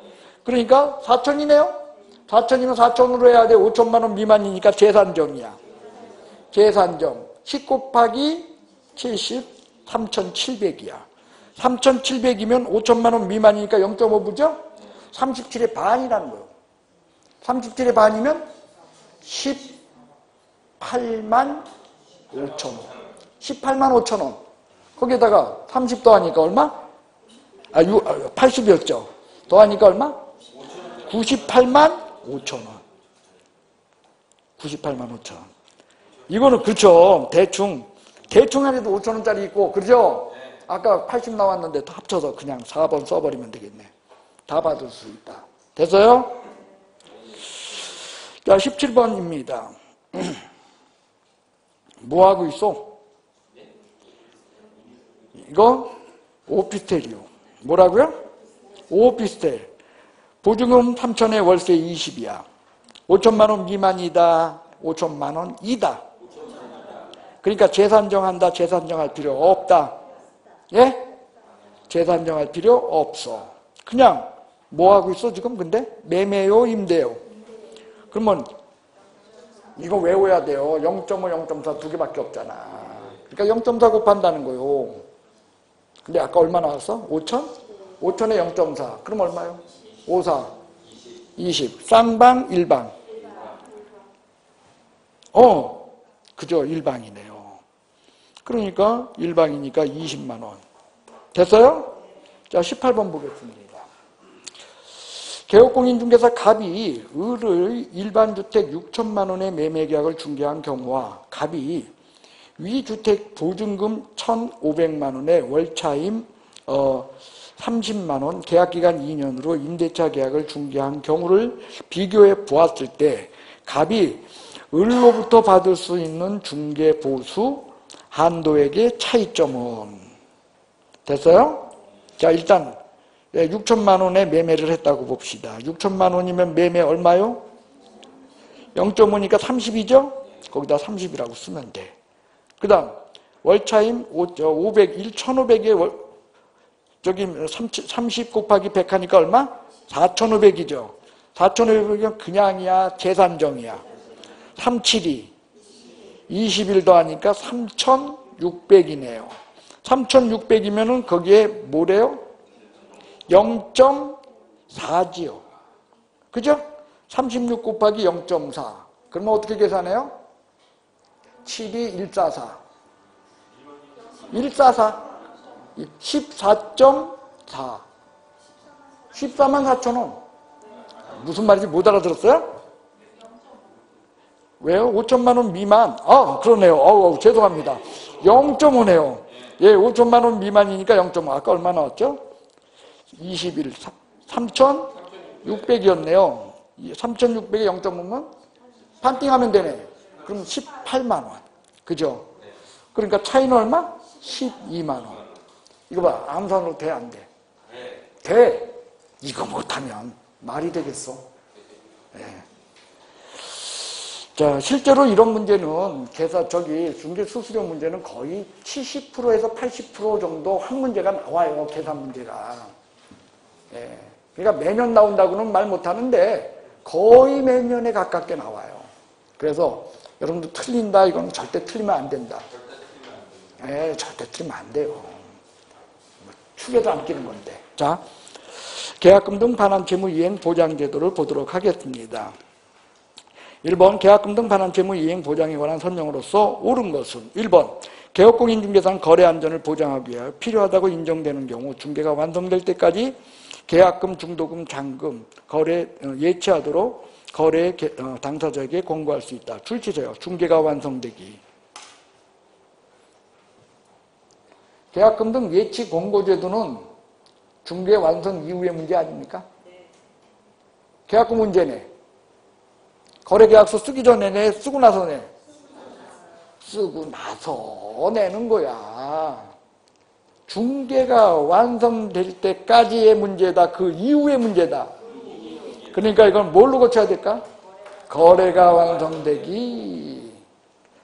Speaker 1: 그러니까 4,000이네요? 4,000이면 4,000으로 해야 돼. 5천만 원 미만이니까 재산정이야. 재산정. 10 곱하기 70, 3,700이야. 3,700이면 5천만 원 미만이니까 0.5부죠? 37의 반이라는 거예요. 37의 반이면 18만 5천 원. 18만 5천 원. 거기에다가 30 더하니까 얼마? 80이었죠. 더하니까 얼마? 98만 5천 원. 98만 5천 원. 이거는 그렇죠. 대충 안에도 5천 원짜리 있고, 그렇죠? 아까 80 나왔는데 다 합쳐서 그냥 4번 써버리면 되겠네. 다 받을 수 있다. 됐어요? 자, 17번입니다. 뭐 하고 있어? 이거 오피스텔이요. 뭐라고요? 오피스텔. 보증금 3천에 월세 20이야. 5천만 원 미만이다. 5천만 원 이다. 그러니까 재산정한다. 재산정할 필요 없다. 예? 재산정할 필요 없어. 그냥 뭐 하고 있어 지금? 근데 매매요, 임대요? 그러면 이거 외워야 돼요. 0.5, 0.4 두 개밖에 없잖아. 그러니까 0.4 곱한다는 거요. 근데 아까 얼마 나왔어? 5천? 5천에 0.4. 그럼 얼마요? 5, 4, 20. 쌍방, 일방. 그죠. 일방이네요. 그러니까 일방이니까 20만 원. 됐어요? 자, 18번 보겠습니다. 개업공인중개사 갑이 을의 일반주택 6천만 원의 매매계약을 중개한 경우와 갑이 위주택 보증금 1,500만 원에 월차임 30만 원, 계약기간 2년으로 임대차 계약을 중개한 경우를 비교해 보았을 때 갑이 을로부터 받을 수 있는 중개보수 한도액의 차이점은 됐어요? 자, 일단 6천만 원에 매매를 했다고 봅시다. 6천만 원이면 매매 얼마요? 0.5니까 30이죠? 거기다 30이라고 쓰면 돼. 그 다음 월차임 1,500에 저기 30 곱하기 100 하니까 얼마? 4,500이죠. 4,500이면 그냥이야, 계산정이야. 372 20일 더하니까 3,600이네요. 3,600이면은 거기에 뭐래요? 0.4지요. 그죠? 36 곱하기 0.4. 그러면 어떻게 계산해요? 72144. 144. 14.4. 14만 4천원. 무슨 말인지 못 알아들었어요? 왜요? 5천만 원 미만. 그러네요. 죄송합니다. 0.5네요. 예, 5천만 원 미만이니까 0.5. 아까 얼마 나왔죠? 21, 3,600이었네요. 3,600에 0.5면 판팅하면 되네. 그럼 18만 원. 그죠? 그러니까 차이는 얼마? 12만 원. 이거 봐. 암산으로 돼, 안 돼? 돼. 이거 못하면 말이 되겠어. 네. 자, 실제로 이런 문제는 중개 수수료 문제는 거의 70%에서 80% 정도 한 문제가 나와요. 계산 문제가. 예. 그러니까 매년 나온다고는 말 못하는데 거의 매년에 가깝게 나와요. 그래서 여러분들 틀린다 이건 절대 틀리면 안 된다. 예, 절대 틀리면 안 돼요. 축에도 안 끼는 건데. 자, 계약금 등 반환채무 이행 보장제도를 보도록 하겠습니다. 1번 계약금 등 반환채무 이행 보장에 관한 설명으로서 옳은 것은 1번 개업공인중개사는 거래 안전을 보장하기 위하여 필요하다고 인정되는 경우 중개가 완성될 때까지 계약금, 중도금, 잔금, 거래 예치하도록 거래 당사자에게 권고할 수 있다. 줄치세요. 중개가 완성되기. 계약금 등 예치 권고제도는 중개 완성 이후의 문제 아닙니까? 계약금 문제네. 거래계약서 쓰기 전에 내, 쓰고 나서 내? 쓰고 나서 내는 거야. 중개가 완성될 때까지의 문제다. 그 이후의 문제다. 그러니까 이건 뭘로 고쳐야 될까? 거래가 완성되기.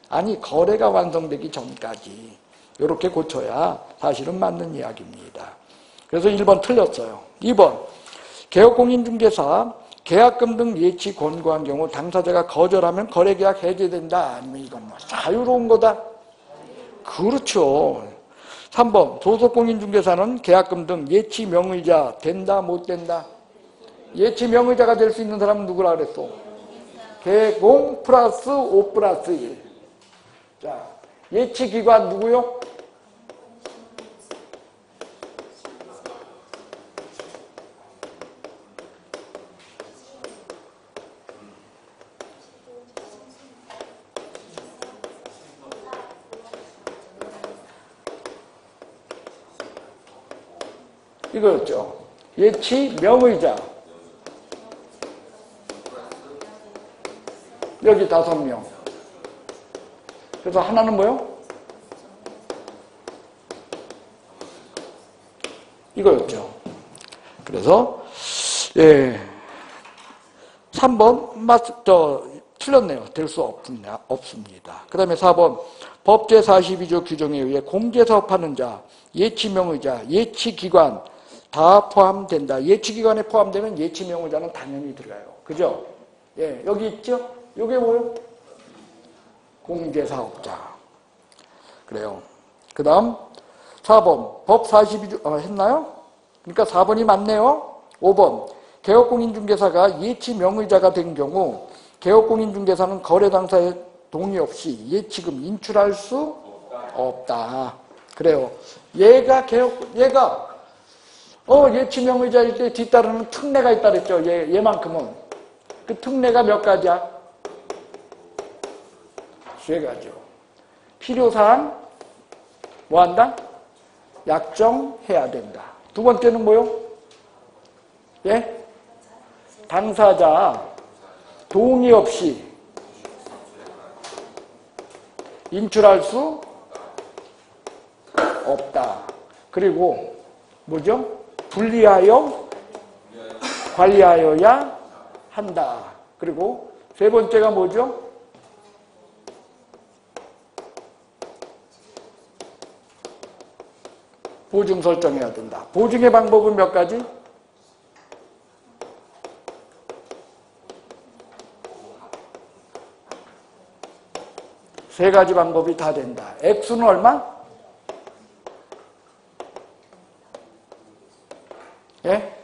Speaker 1: 아니, 거래가 완성되기 전까지. 이렇게 고쳐야 사실은 맞는 이야기입니다. 그래서 1번 틀렸어요. 2번 개업공인중개사 계약금 등 예치 권고한 경우 당사자가 거절하면 거래계약 해제된다. 아니면 이건 뭐 자유로운 거다. 그렇죠. 3번 소속공인중개사는 계약금 등 예치 명의자 된다 못 된다. 예치 명의자가 될 수 있는 사람은 누구라 그랬어? 개공 플러스 5 플러스 1. 자, 예치기관 누구요? 이거였죠. 예치 명의자. 여기 5명. 그래서 하나는 뭐요? 이거였죠. 그래서 3번 틀렸네요. 될 수 없습니다. 그 다음에 4번 법제 42조 규정에 의해 공제사업하는 자, 예치명의자, 예치기관 다 포함된다. 예치기관에 포함되면 예치명의자는 당연히 들어가요. 그죠? 예, 여기 있죠? 요게 뭐요? 공제사업자. 그래요. 그 다음 4번 법 42조 했나요? 그러니까 4번이 맞네요. 5번 개업공인중개사가 예치 명의자가 된 경우 개업공인중개사는 거래 당사의 동의 없이 예치금 인출할 수 없다. 그래요. 얘가 예치 명의자일 때 뒤따르는 특례가 있다 그랬죠. 얘만큼은. 그 특례가 몇 가지야? 세 가지요. 필요사항 뭐 한다? 약정해야 된다. 두 번째는 뭐요? 예? 당사자 동의 없이 인출할 수 없다. 그리고 뭐죠? 분리하여 관리하여야 한다. 그리고 세 번째가 뭐죠? 보증 설정해야 된다. 보증의 방법은 몇 가지? 세 가지 방법이 다 된다. 액수는 얼마? 예?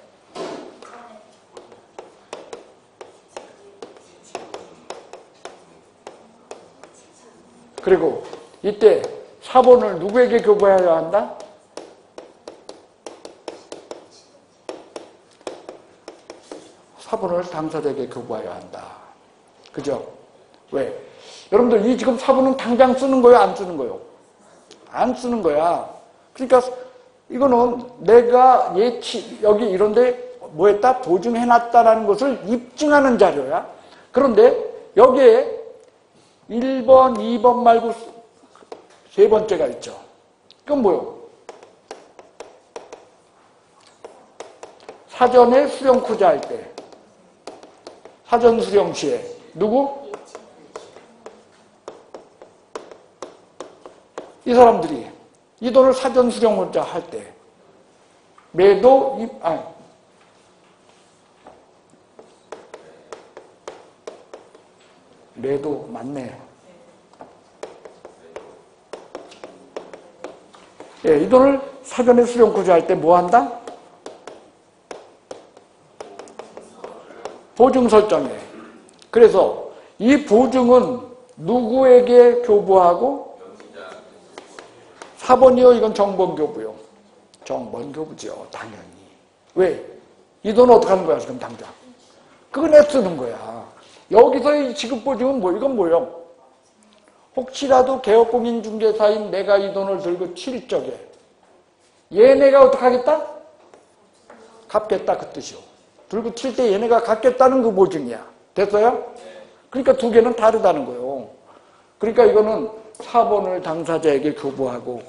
Speaker 1: 그리고 이때 사본을 누구에게 교부해야 한다? 사본을 당사자에게 교부해야 한다. 그죠? 왜? 여러분들 이 지금 사본은 당장 쓰는 거예요? 안 쓰는 거예요? 안 쓰는 거야. 그러니까 이거는 내가 여기 이런데 뭐 했다? 보증해놨다라는 것을 입증하는 자료야. 그런데 여기에 1번, 2번 말고 세 번째가 있죠. 그건 뭐요? 사전에 수령코자 할 때. 사전 수령 시에. 누구? 이 사람들이 이 돈을 사전 수령자 할 때 매도 매도 맞네. 예, 이 돈을 사전에 수령코자 할 때 뭐 한다? 보증 설정해. 그래서 이 보증은 누구에게 교부하고? 사본이요? 이건 정본교부요. 정본교부죠. 당연히. 왜? 이 돈 어떻게 하는 거야, 지금 당장? 꺼내 쓰는 거야. 여기서의 지급보증은 뭐, 이건 뭐요? 혹시라도 개업공인중개사인 내가 이 돈을 들고 칠 적에 얘네가 어떻게 하겠다? 갚겠다, 그 뜻이요. 들고 칠 때 얘네가 갚겠다는 그 보증이야. 됐어요? 그러니까 두 개는 다르다는 거예요. 그러니까 이거는 사본을 당사자에게 교부하고.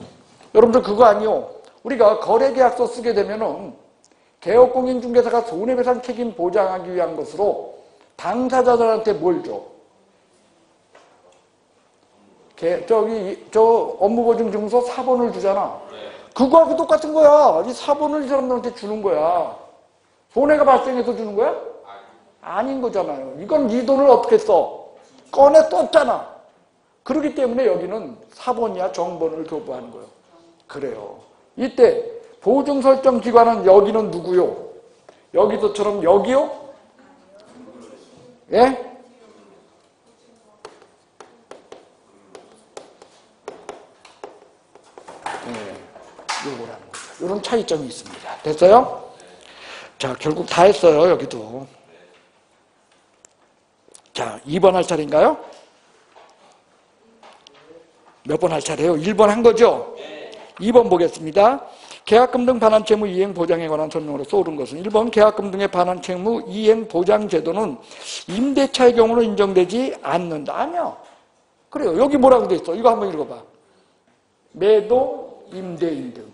Speaker 1: 여러분들 그거 아니요. 우리가 거래계약서 쓰게 되면은 개업공인중개사가 손해배상 책임 보장하기 위한 것으로 당사자들한테 뭘 줘? 저 업무보증증서 사본을 주잖아. 그거하고 똑같은 거야. 이 사본을 이 사람들한테 주는 거야. 손해가 발생해서 주는 거야? 아닌 거잖아요. 이건 이 돈을 어떻게 써? 꺼내 썼잖아. 그렇기 때문에 여기는 사본이야 정본을 교부하는 거예요. 그래요. 이때 보증설정기관은 여기는 누구요? 여기서처럼 여기요? 예? 요거라는 거죠. 이런 차이점이 있습니다. 됐어요? 자, 결국 다 했어요, 여기도. 자, 2번 할 차례인가요? 몇 번 할 차례요? 1번 한 거죠? 2번 보겠습니다. 계약금 등 반환채무 이행 보장에 관한 설명으로서 옳은 것은 1번 계약금 등의 반환채무 이행 보장 제도는 임대차의 경우로 인정되지 않는다. 아니요. 그래요. 여기 뭐라고 돼 있어? 이거 한번 읽어봐. 매도, 임대인 등.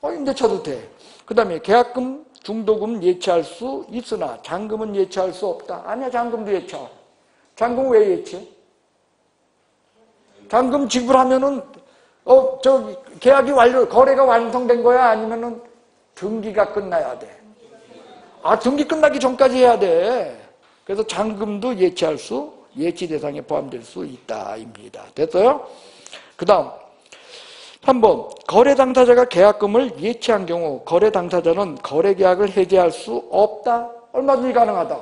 Speaker 1: 임대차도 돼. 그 다음에 계약금, 중도금 예치할 수 있으나 잔금은 예치할 수 없다. 아니야. 잔금도 예치해. 잔금 왜 예치해? 잔금 지불하면은 계약이 거래가 완성된 거야? 아니면은 등기가 끝나야 돼? 등기 끝나기 전까지 해야 돼. 그래서 잔금도 예치할 수, 예치 대상에 포함될 수 있다입니다. 됐어요? 그 다음 3번 거래 당사자가 계약금을 예치한 경우 거래 당사자는 거래 계약을 해지할 수 없다. 얼마든지 가능하다.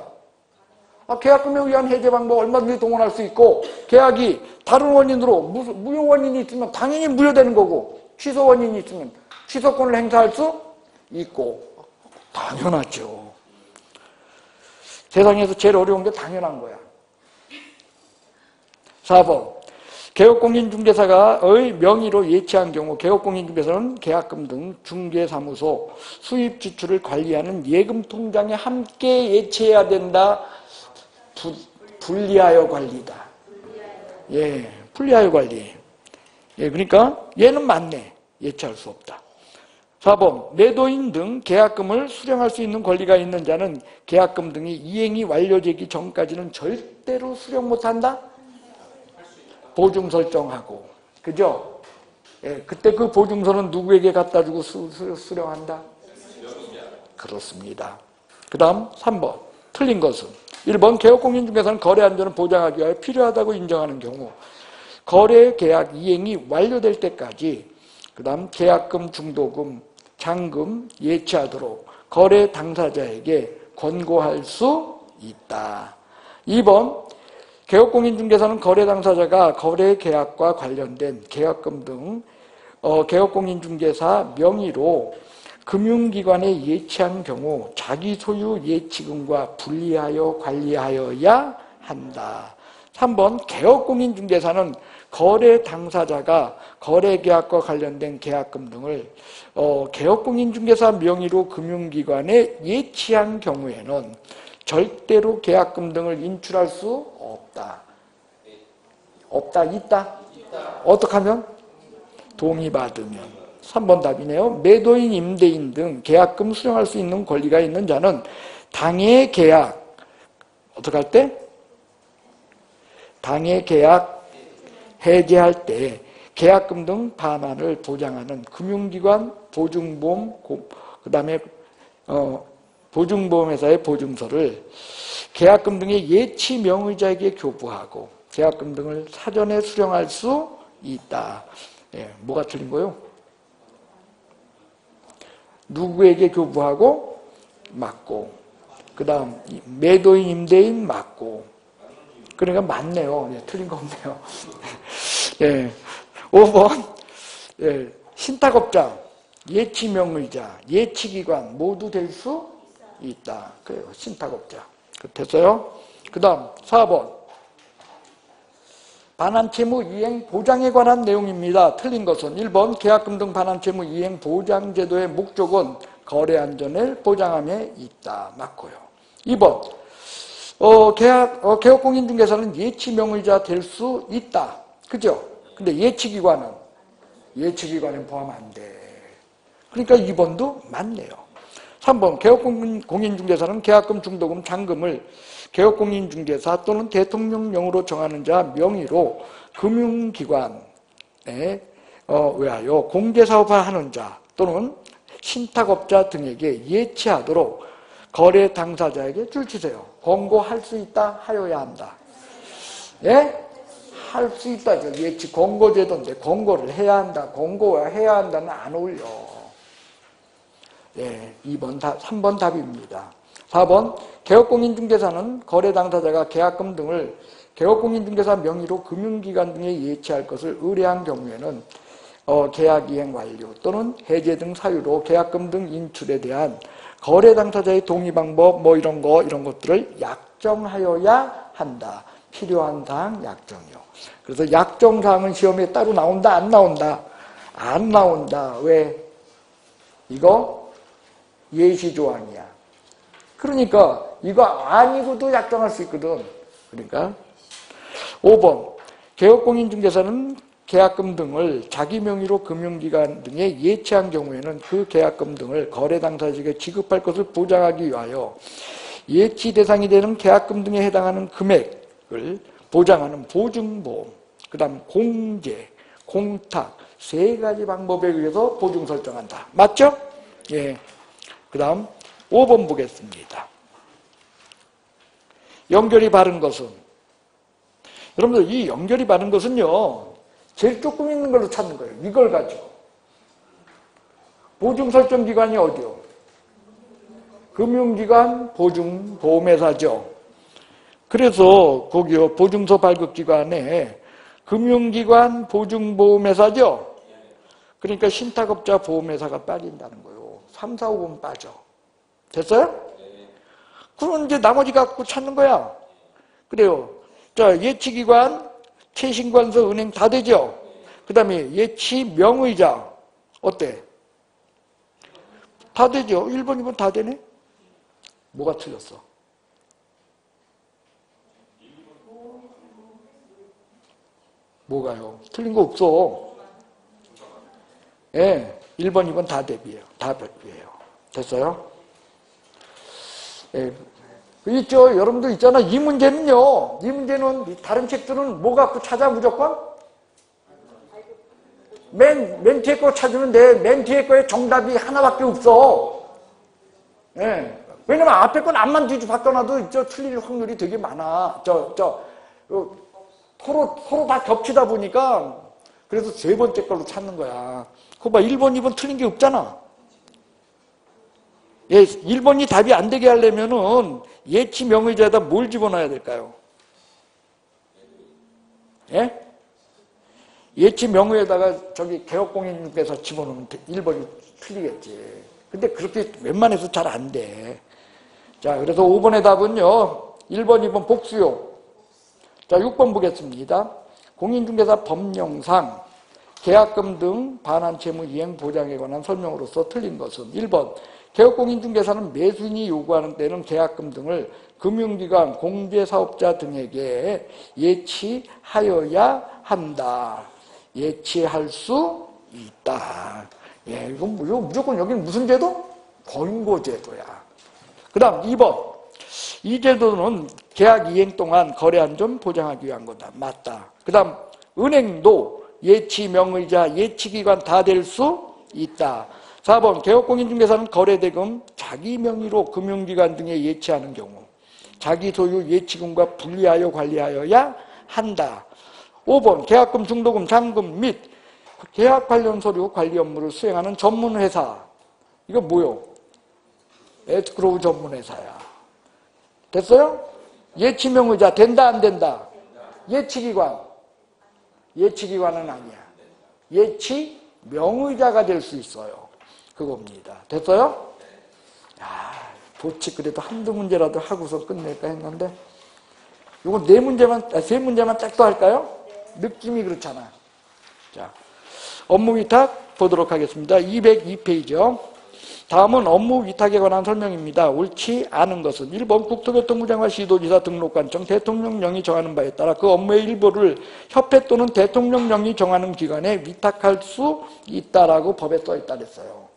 Speaker 1: 계약금에 의한 해제 방법 얼마든지 동원할 수 있고, 계약이 다른 원인으로 무효 원인이 있으면 당연히 무효되는 거고, 취소 원인이 있으면 취소권을 행사할 수 있고, 당연하죠. 세상에서 제일 어려운 게 당연한 거야. 4번. 개업공인중개사의 명의로 예치한 경우 개업공인중개사는 계약금 등 중개사무소 수입 지출을 관리하는 예금 통장에 함께 예치해야 된다. 분리하여 관리다. 예, 분리하여 관리. 예, 그러니까 얘는 맞네. 예치할 수 없다. 4번. 매도인 등 계약금을 수령할 수 있는 권리가 있는 자는 계약금 등이 이행이 완료되기 전까지는 절대로 수령 못한다. 보증 설정하고, 그죠? 예, 그때 그 보증서는 누구에게 갖다 주고 수령한다? 그렇습니다. 그 다음 3번. 틀린 것은 1번. 개업공인중개사는 거래 안전을 보장하기 위하여 필요하다고 인정하는 경우 거래 계약 이행이 완료될 때까지 그 다음 계약금, 중도금, 잔금 예치하도록 거래 당사자에게 권고할 수 있다. 2번. 개업공인중개사는 거래 당사자가 거래 계약과 관련된 계약금 등 개업공인중개사 명의로 금융기관에 예치한 경우 자기 소유 예치금과 분리하여 관리하여야 한다. 3번. 개업공인중개사는 거래 당사자가 거래계약과 관련된 계약금 등을 개업공인중개사 명의로 금융기관에 예치한 경우에는 절대로 계약금 등을 인출할 수 없다. 없다, 있다? 어떻게 하면? 동의받으면. 3번 답이네요. 매도인, 임대인 등 계약금 수령할 수 있는 권리가 있는 자는 당해 계약, 어떻게 할 때? 당해 계약 해제할 때 계약금 등 반환을 보장하는 금융기관, 보증보험, 그 다음에 보증보험회사의 보증서를 계약금 등의 예치 명의자에게 교부하고 계약금 등을 사전에 수령할 수 있다. 예, 뭐가 틀린 거요? 누구에게 교부하고? 맞고. 그 다음 매도인, 임대인 맞고. 그러니까 맞네요. 예, 틀린 거 없네요. 예, 5번. 예, 신탁업자, 예치명의자, 예치기관 모두 될 수 있다. 그래요. 신탁업자. 됐어요? 그 다음 4번. 반환채무 이행 보장에 관한 내용입니다. 틀린 것은 1번. 계약금 등 반환채무 이행 보장제도의 목적은 거래 안전을 보장함에 있다. 맞고요. 2번. 개업공인중개사는 예치명의자 될 수 있다. 그죠? 근데 예치기관은 포함 안 돼. 그러니까 2번도 맞네요. 3번. 개업공인중개사는 계약금, 중도금, 잔금을 개업공인중개사 또는 대통령령으로 정하는 자 명의로 금융기관에 의하여 공개사업화하는 자 또는 신탁업자 등에게 예치하도록 거래 당사자에게 줄치세요. 권고할 수 있다, 하여야 한다. 예? 할 수 있다. 예치 권고제도인데 권고를 해야 한다. 권고해야 한다는 안 어울려. 예, 3번 답입니다. 4번. 개업공인중개사는 거래 당사자가 계약금 등을 개업공인중개사 명의로 금융기관 등에 예치할 것을 의뢰한 경우에는 계약 이행 완료 또는 해제 등 사유로 계약금 등 인출에 대한 거래 당사자의 동의 방법 이런 것들을 약정하여야 한다. 필요한 사항 약정이요. 그래서 약정사항은 시험에 따로 나온다, 안 나온다? 안 나온다. 왜? 이거 예시조항이야. 그러니까 이거 아니고도 약정할 수 있거든. 그러니까 5번. 개업공인중개사는 계약금 등을 자기 명의로 금융기관 등에 예치한 경우에는 그 계약금 등을 거래 당사자에게 지급할 것을 보장하기 위하여 예치 대상이 되는 계약금 등에 해당하는 금액을 보장하는 보증보험, 그 다음 공제, 공탁 3가지 방법에 의해서 보증 설정한다. 맞죠? 예. 그 다음 5번 보겠습니다. 연결이 바른 것은, 여러분들 이 연결이 바른 것은요 제일 조금 있는 걸로 찾는 거예요. 이걸 가지고 보증 설정 기관이 어디요? 금융기관 보증보험회사죠. 그래서 거기요 보증서 발급기관에 금융기관 보증보험회사죠. 그러니까 신탁업자 보험회사가 빠진다는 거예요. 3, 4, 5번 빠져. 됐어요? 그럼 이제 나머지 갖고 찾는 거야. 그래요. 자, 예치기관, 채신관서, 은행 다 되죠? 그 다음에 예치명의자. 어때? 다 되죠? 1번, 2번 다 되네? 뭐가 틀렸어? 뭐가요? 틀린 거 없어. 예, 1번, 2번 다 대비예요. 다 대비예요. 됐어요? 예. 있죠. 여러분들 있잖아. 이 문제는요. 이 문제는 다른 책들은 뭐 갖고 찾아 무조건? 맨 뒤에 거 찾으면 돼. 맨 뒤에 거에 정답이 하나밖에 없어. 예. 왜냐면 앞에 건 앞만 뒤로 바꿔놔도 틀릴 확률이 되게 많아. 서로 다 겹치다 보니까 그래서 세 번째 걸로 찾는 거야. 그거 봐. 1번, 2번 틀린 게 없잖아. 예, 1번이 답이 안 되게 하려면은 예치 명의자에다 뭘 집어넣어야 될까요? 예? 예치 명의에다가 저기 개업공인중개사 집어넣으면 1번이 틀리겠지. 근데 그렇게 웬만해서 잘 안 돼. 자, 그래서 5번의 답은요. 1번, 2번 복수요. 자, 6번 보겠습니다. 공인중개사 법령상 계약금 등 반환채무 이행 보장에 관한 설명으로서 틀린 것은 1번 개업공인중개사는 매수인이 요구하는 때는 계약금 등을 금융기관, 공제사업자 등에게 예치하여야 한다. 예치할 수 있다. 예, 이건 무조건 여기는 무슨 제도? 권고제도야. 그 다음 2번. 이 제도는 계약 이행 동안 거래한 점 보장하기 위한 거다. 맞다. 그 다음 은행도 예치 명의자, 예치기관 다 될 수 있다. 4번 개업공인중개사는 거래대금 자기 명의로 금융기관 등에 예치하는 경우 자기 소유 예치금과 분리하여 관리하여야 한다. 5번 계약금, 중도금, 잔금 및 계약 관련 서류 관리 업무를 수행하는 전문회사. 이거 뭐요? 에스크로우 전문회사야. 됐어요? 예치명의자 된다 안 된다? 예치기관. 예치기관은 아니야. 예치명의자가 될 수 있어요. 그겁니다. 됐어요? 아, 좋지. 그래도 한두 문제라도 하고서 끝낼까 했는데 이거 세 문제만 딱 더 할까요? 느낌이 그렇잖아. 자, 업무 위탁 보도록 하겠습니다. 202페이지요. 다음은 업무 위탁에 관한 설명입니다. 옳지 않은 것은 1번 국토교통부 장관 시도지사 등록관청 대통령령이 정하는 바에 따라 그 업무의 일부를 협회 또는 대통령령이 정하는 기관에 위탁할 수 있다라고 법에 써 있다 그랬어요.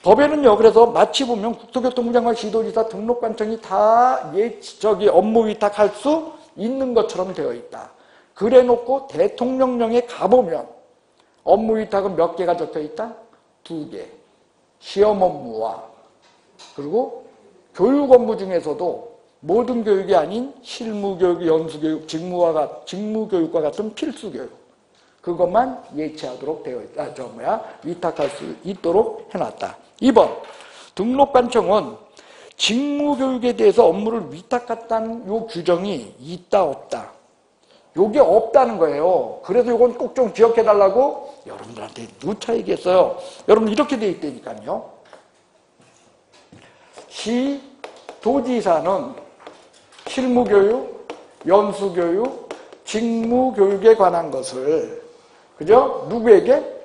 Speaker 1: 법에는요, 그래서 마치 보면 국토교통부 장관 시도지사 등록관청이 다 업무 위탁할 수 있는 것처럼 되어 있다. 그래 놓고 대통령령에 가보면 업무 위탁은 몇 개가 적혀 있다? 2개. 시험 업무와 그리고 교육 업무 중에서도 모든 교육이 아닌 실무교육, 연수교육, 직무교육과 같은 필수교육 그것만 예치하도록 되어 있다. 위탁할 수 있도록 해놨다. 2번 등록관청은 직무교육에 대해서 업무를 위탁했다는 요 규정이 있다 없다. 요게 없다는 거예요. 그래서 이건 꼭 좀 기억해달라고 여러분들한테 누차 얘기했어요. 여러분 이렇게 돼 있다니까요. 시도지사는 실무교육, 연수교육, 직무교육에 관한 것을 그죠? 누구에게?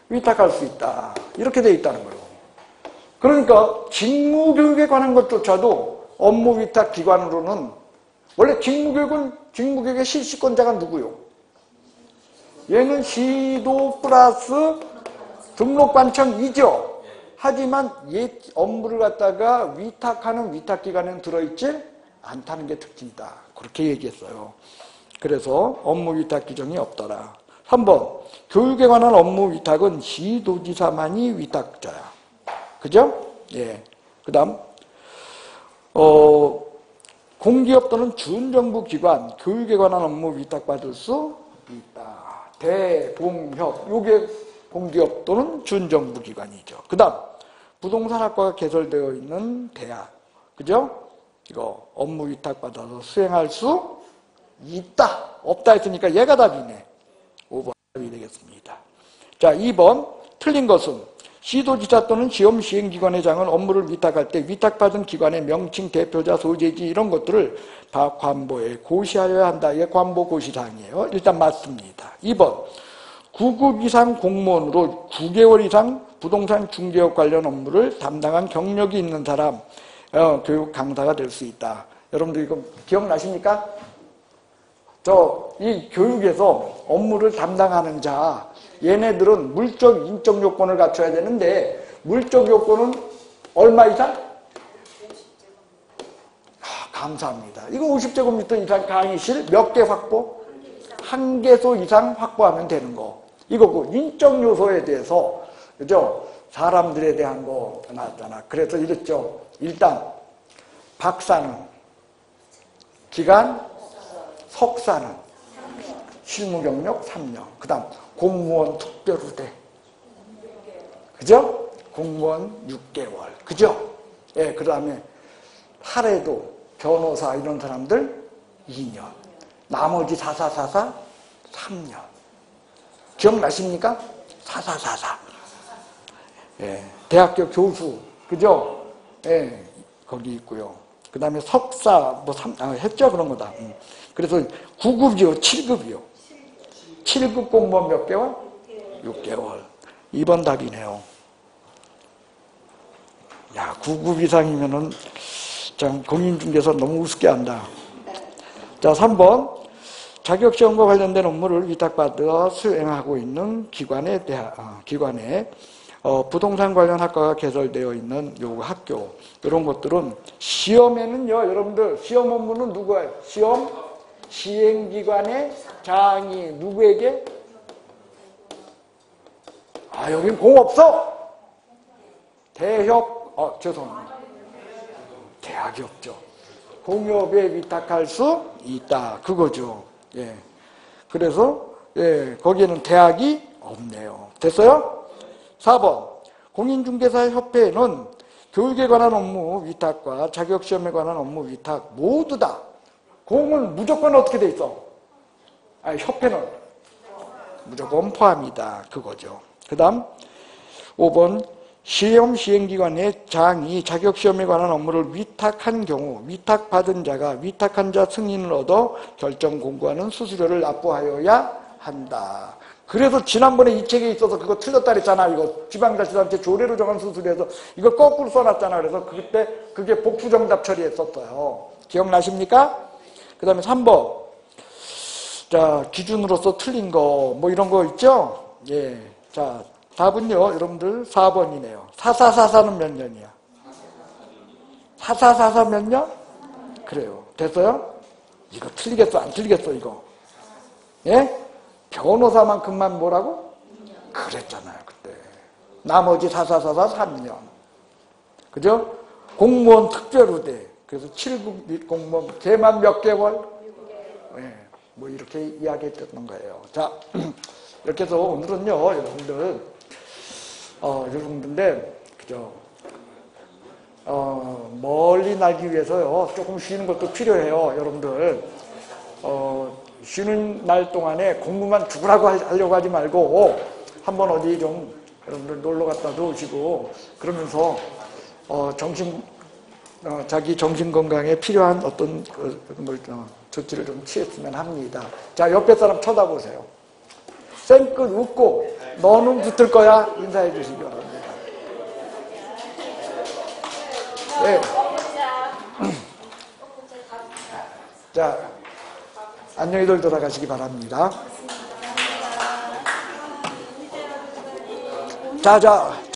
Speaker 1: 위탁할 수 있다. 이렇게 돼 있다는 거예요. 그러니까 직무교육에 관한 것조차도 업무 위탁 기관으로는 원래 직무교육의 실시권자가 누구요? 얘는 시도 플러스 등록관청이죠. 하지만 업무를 갖다가 위탁하는 위탁기관에는 들어있지 않다는 게 특징이다. 그렇게 얘기했어요. 그래서 업무 위탁 규정이 없더라. 3번 교육에 관한 업무 위탁은 시도지사만이 위탁자야. 그죠? 예. 그 다음, 공기업 또는 준정부 기관, 교육에 관한 업무 위탁받을 수 있다. 대봉협, 요게 공기업 또는 준정부기관이죠. 그 다음 부동산학과가 개설되어 있는 대학, 그죠? 이거 업무 위탁받아서 수행할 수 있다. 없다 했으니까 얘가 답이네. 5번 답이 되겠습니다. 자, 2번 틀린 것은 시도지사 또는 시험시행기관의 장은 업무를 위탁할 때 위탁받은 기관의 명칭, 대표자, 소재지 이런 것들을 다 관보에 고시하여야 한다. 이게 관보 고시사항이에요. 일단 맞습니다. 2번 9급 이상 공무원으로 9개월 이상 부동산 중개업 관련 업무를 담당한 경력이 있는 사람 교육 강사가 될 수 있다. 여러분들 이거 기억나십니까? 이 교육에서 업무를 담당하는 자, 얘네들은 물적, 인적 요건을 갖춰야 되는데 물적 요건은 얼마 이상? 감사합니다. 이거 50제곱미터 이상 강의실 몇 개 확보? 1개소 이상 확보하면 되는 거. 이거고 인적 요소에 대해서 그죠? 사람들에 대한 거 나왔잖아. 그래서 이랬죠. 일단 박사는 기간 석사는 실무 경력 3년. 그 다음 공무원 특별후대. 그죠? 공무원 6개월. 그죠? 예, 그 다음에 하래도 변호사 이런 사람들 2년. 나머지 4444 3년. 기억나십니까? 4444. 예, 대학교 교수. 그죠? 예, 거기 있고요. 그 다음에 석사, 했죠? 그런 거다. 그래서 9급이요, 7급이요. 7급 공무원 몇 개월? 6개월. 2번 답이네요. 야, 9급 이상이면은, 참, 공인중개사 너무 우습게 한다. 자, 3번. 자격시험과 관련된 업무를 위탁받아 수행하고 있는 기관에 부동산 관련 학과가 개설되어 있는 요 학교, 이런 것들은 시험에는요, 여러분들, 시험 업무는 누구예요? 시험 시행기관의 장이 누구에게? 여긴 공 없어! 대협, 죄송합니다. 대학이 없죠. 공협에 위탁할 수 있다. 그거죠. 예. 그래서, 예, 거기에는 대학이 없네요. 됐어요? 4번. 공인중개사협회에는 교육에 관한 업무 위탁과 자격시험에 관한 업무 위탁 모두 다 공은 무조건 어떻게 돼 있어? 협회는 무조건 포함이다. 그거죠. 그 다음 5번 시험 시행기관의 장이 자격시험에 관한 업무를 위탁한 경우 위탁받은 자가 위탁한 자 승인을 얻어 결정 공고하는 수수료를 납부하여야 한다. 그래서 지난번에 이 책에 있어서 그거 틀렸다 그랬잖아. 이거 지방자치단체 조례로 정한 수수료에서 이거 거꾸로 써놨잖아. 그래서 그때 그게 복수정답 처리했었어요. 기억나십니까? 그 다음에 3번. 자, 기준으로서 틀린 거, 뭐 이런 거 있죠? 예. 자, 답은요, 여러분들 4번이네요. 4444는 몇 년이야? 4444 몇 년? 그래요. 됐어요? 이거 틀리겠어? 안 틀리겠어, 이거? 예? 변호사만큼만 뭐라고? 그랬잖아요, 그때. 나머지 4444 3년. 그죠? 공무원 특별후대. 그래서 7급 공무원, 걔만 몇 개월? 예, 뭐 이렇게 이야기했던 거예요. 자, 이렇게 해서 오늘은요, 여러분들, 그죠? 멀리 날기 위해서요, 조금 쉬는 것도 필요해요, 여러분들. 쉬는 날 동안에 공부만 죽으라고 하려고 하지 말고, 한번 어디 좀, 여러분들 놀러 갔다도 오시고, 그러면서, 자기 정신 건강에 필요한 어떤 조치를 좀 취했으면 합니다. 자, 옆에 사람 쳐다보세요. 쌩끗 웃고, 너는 붙을 거야? 인사해 주시기 바랍니다. 네. 자, 안녕히들 돌아가시기 바랍니다. 자.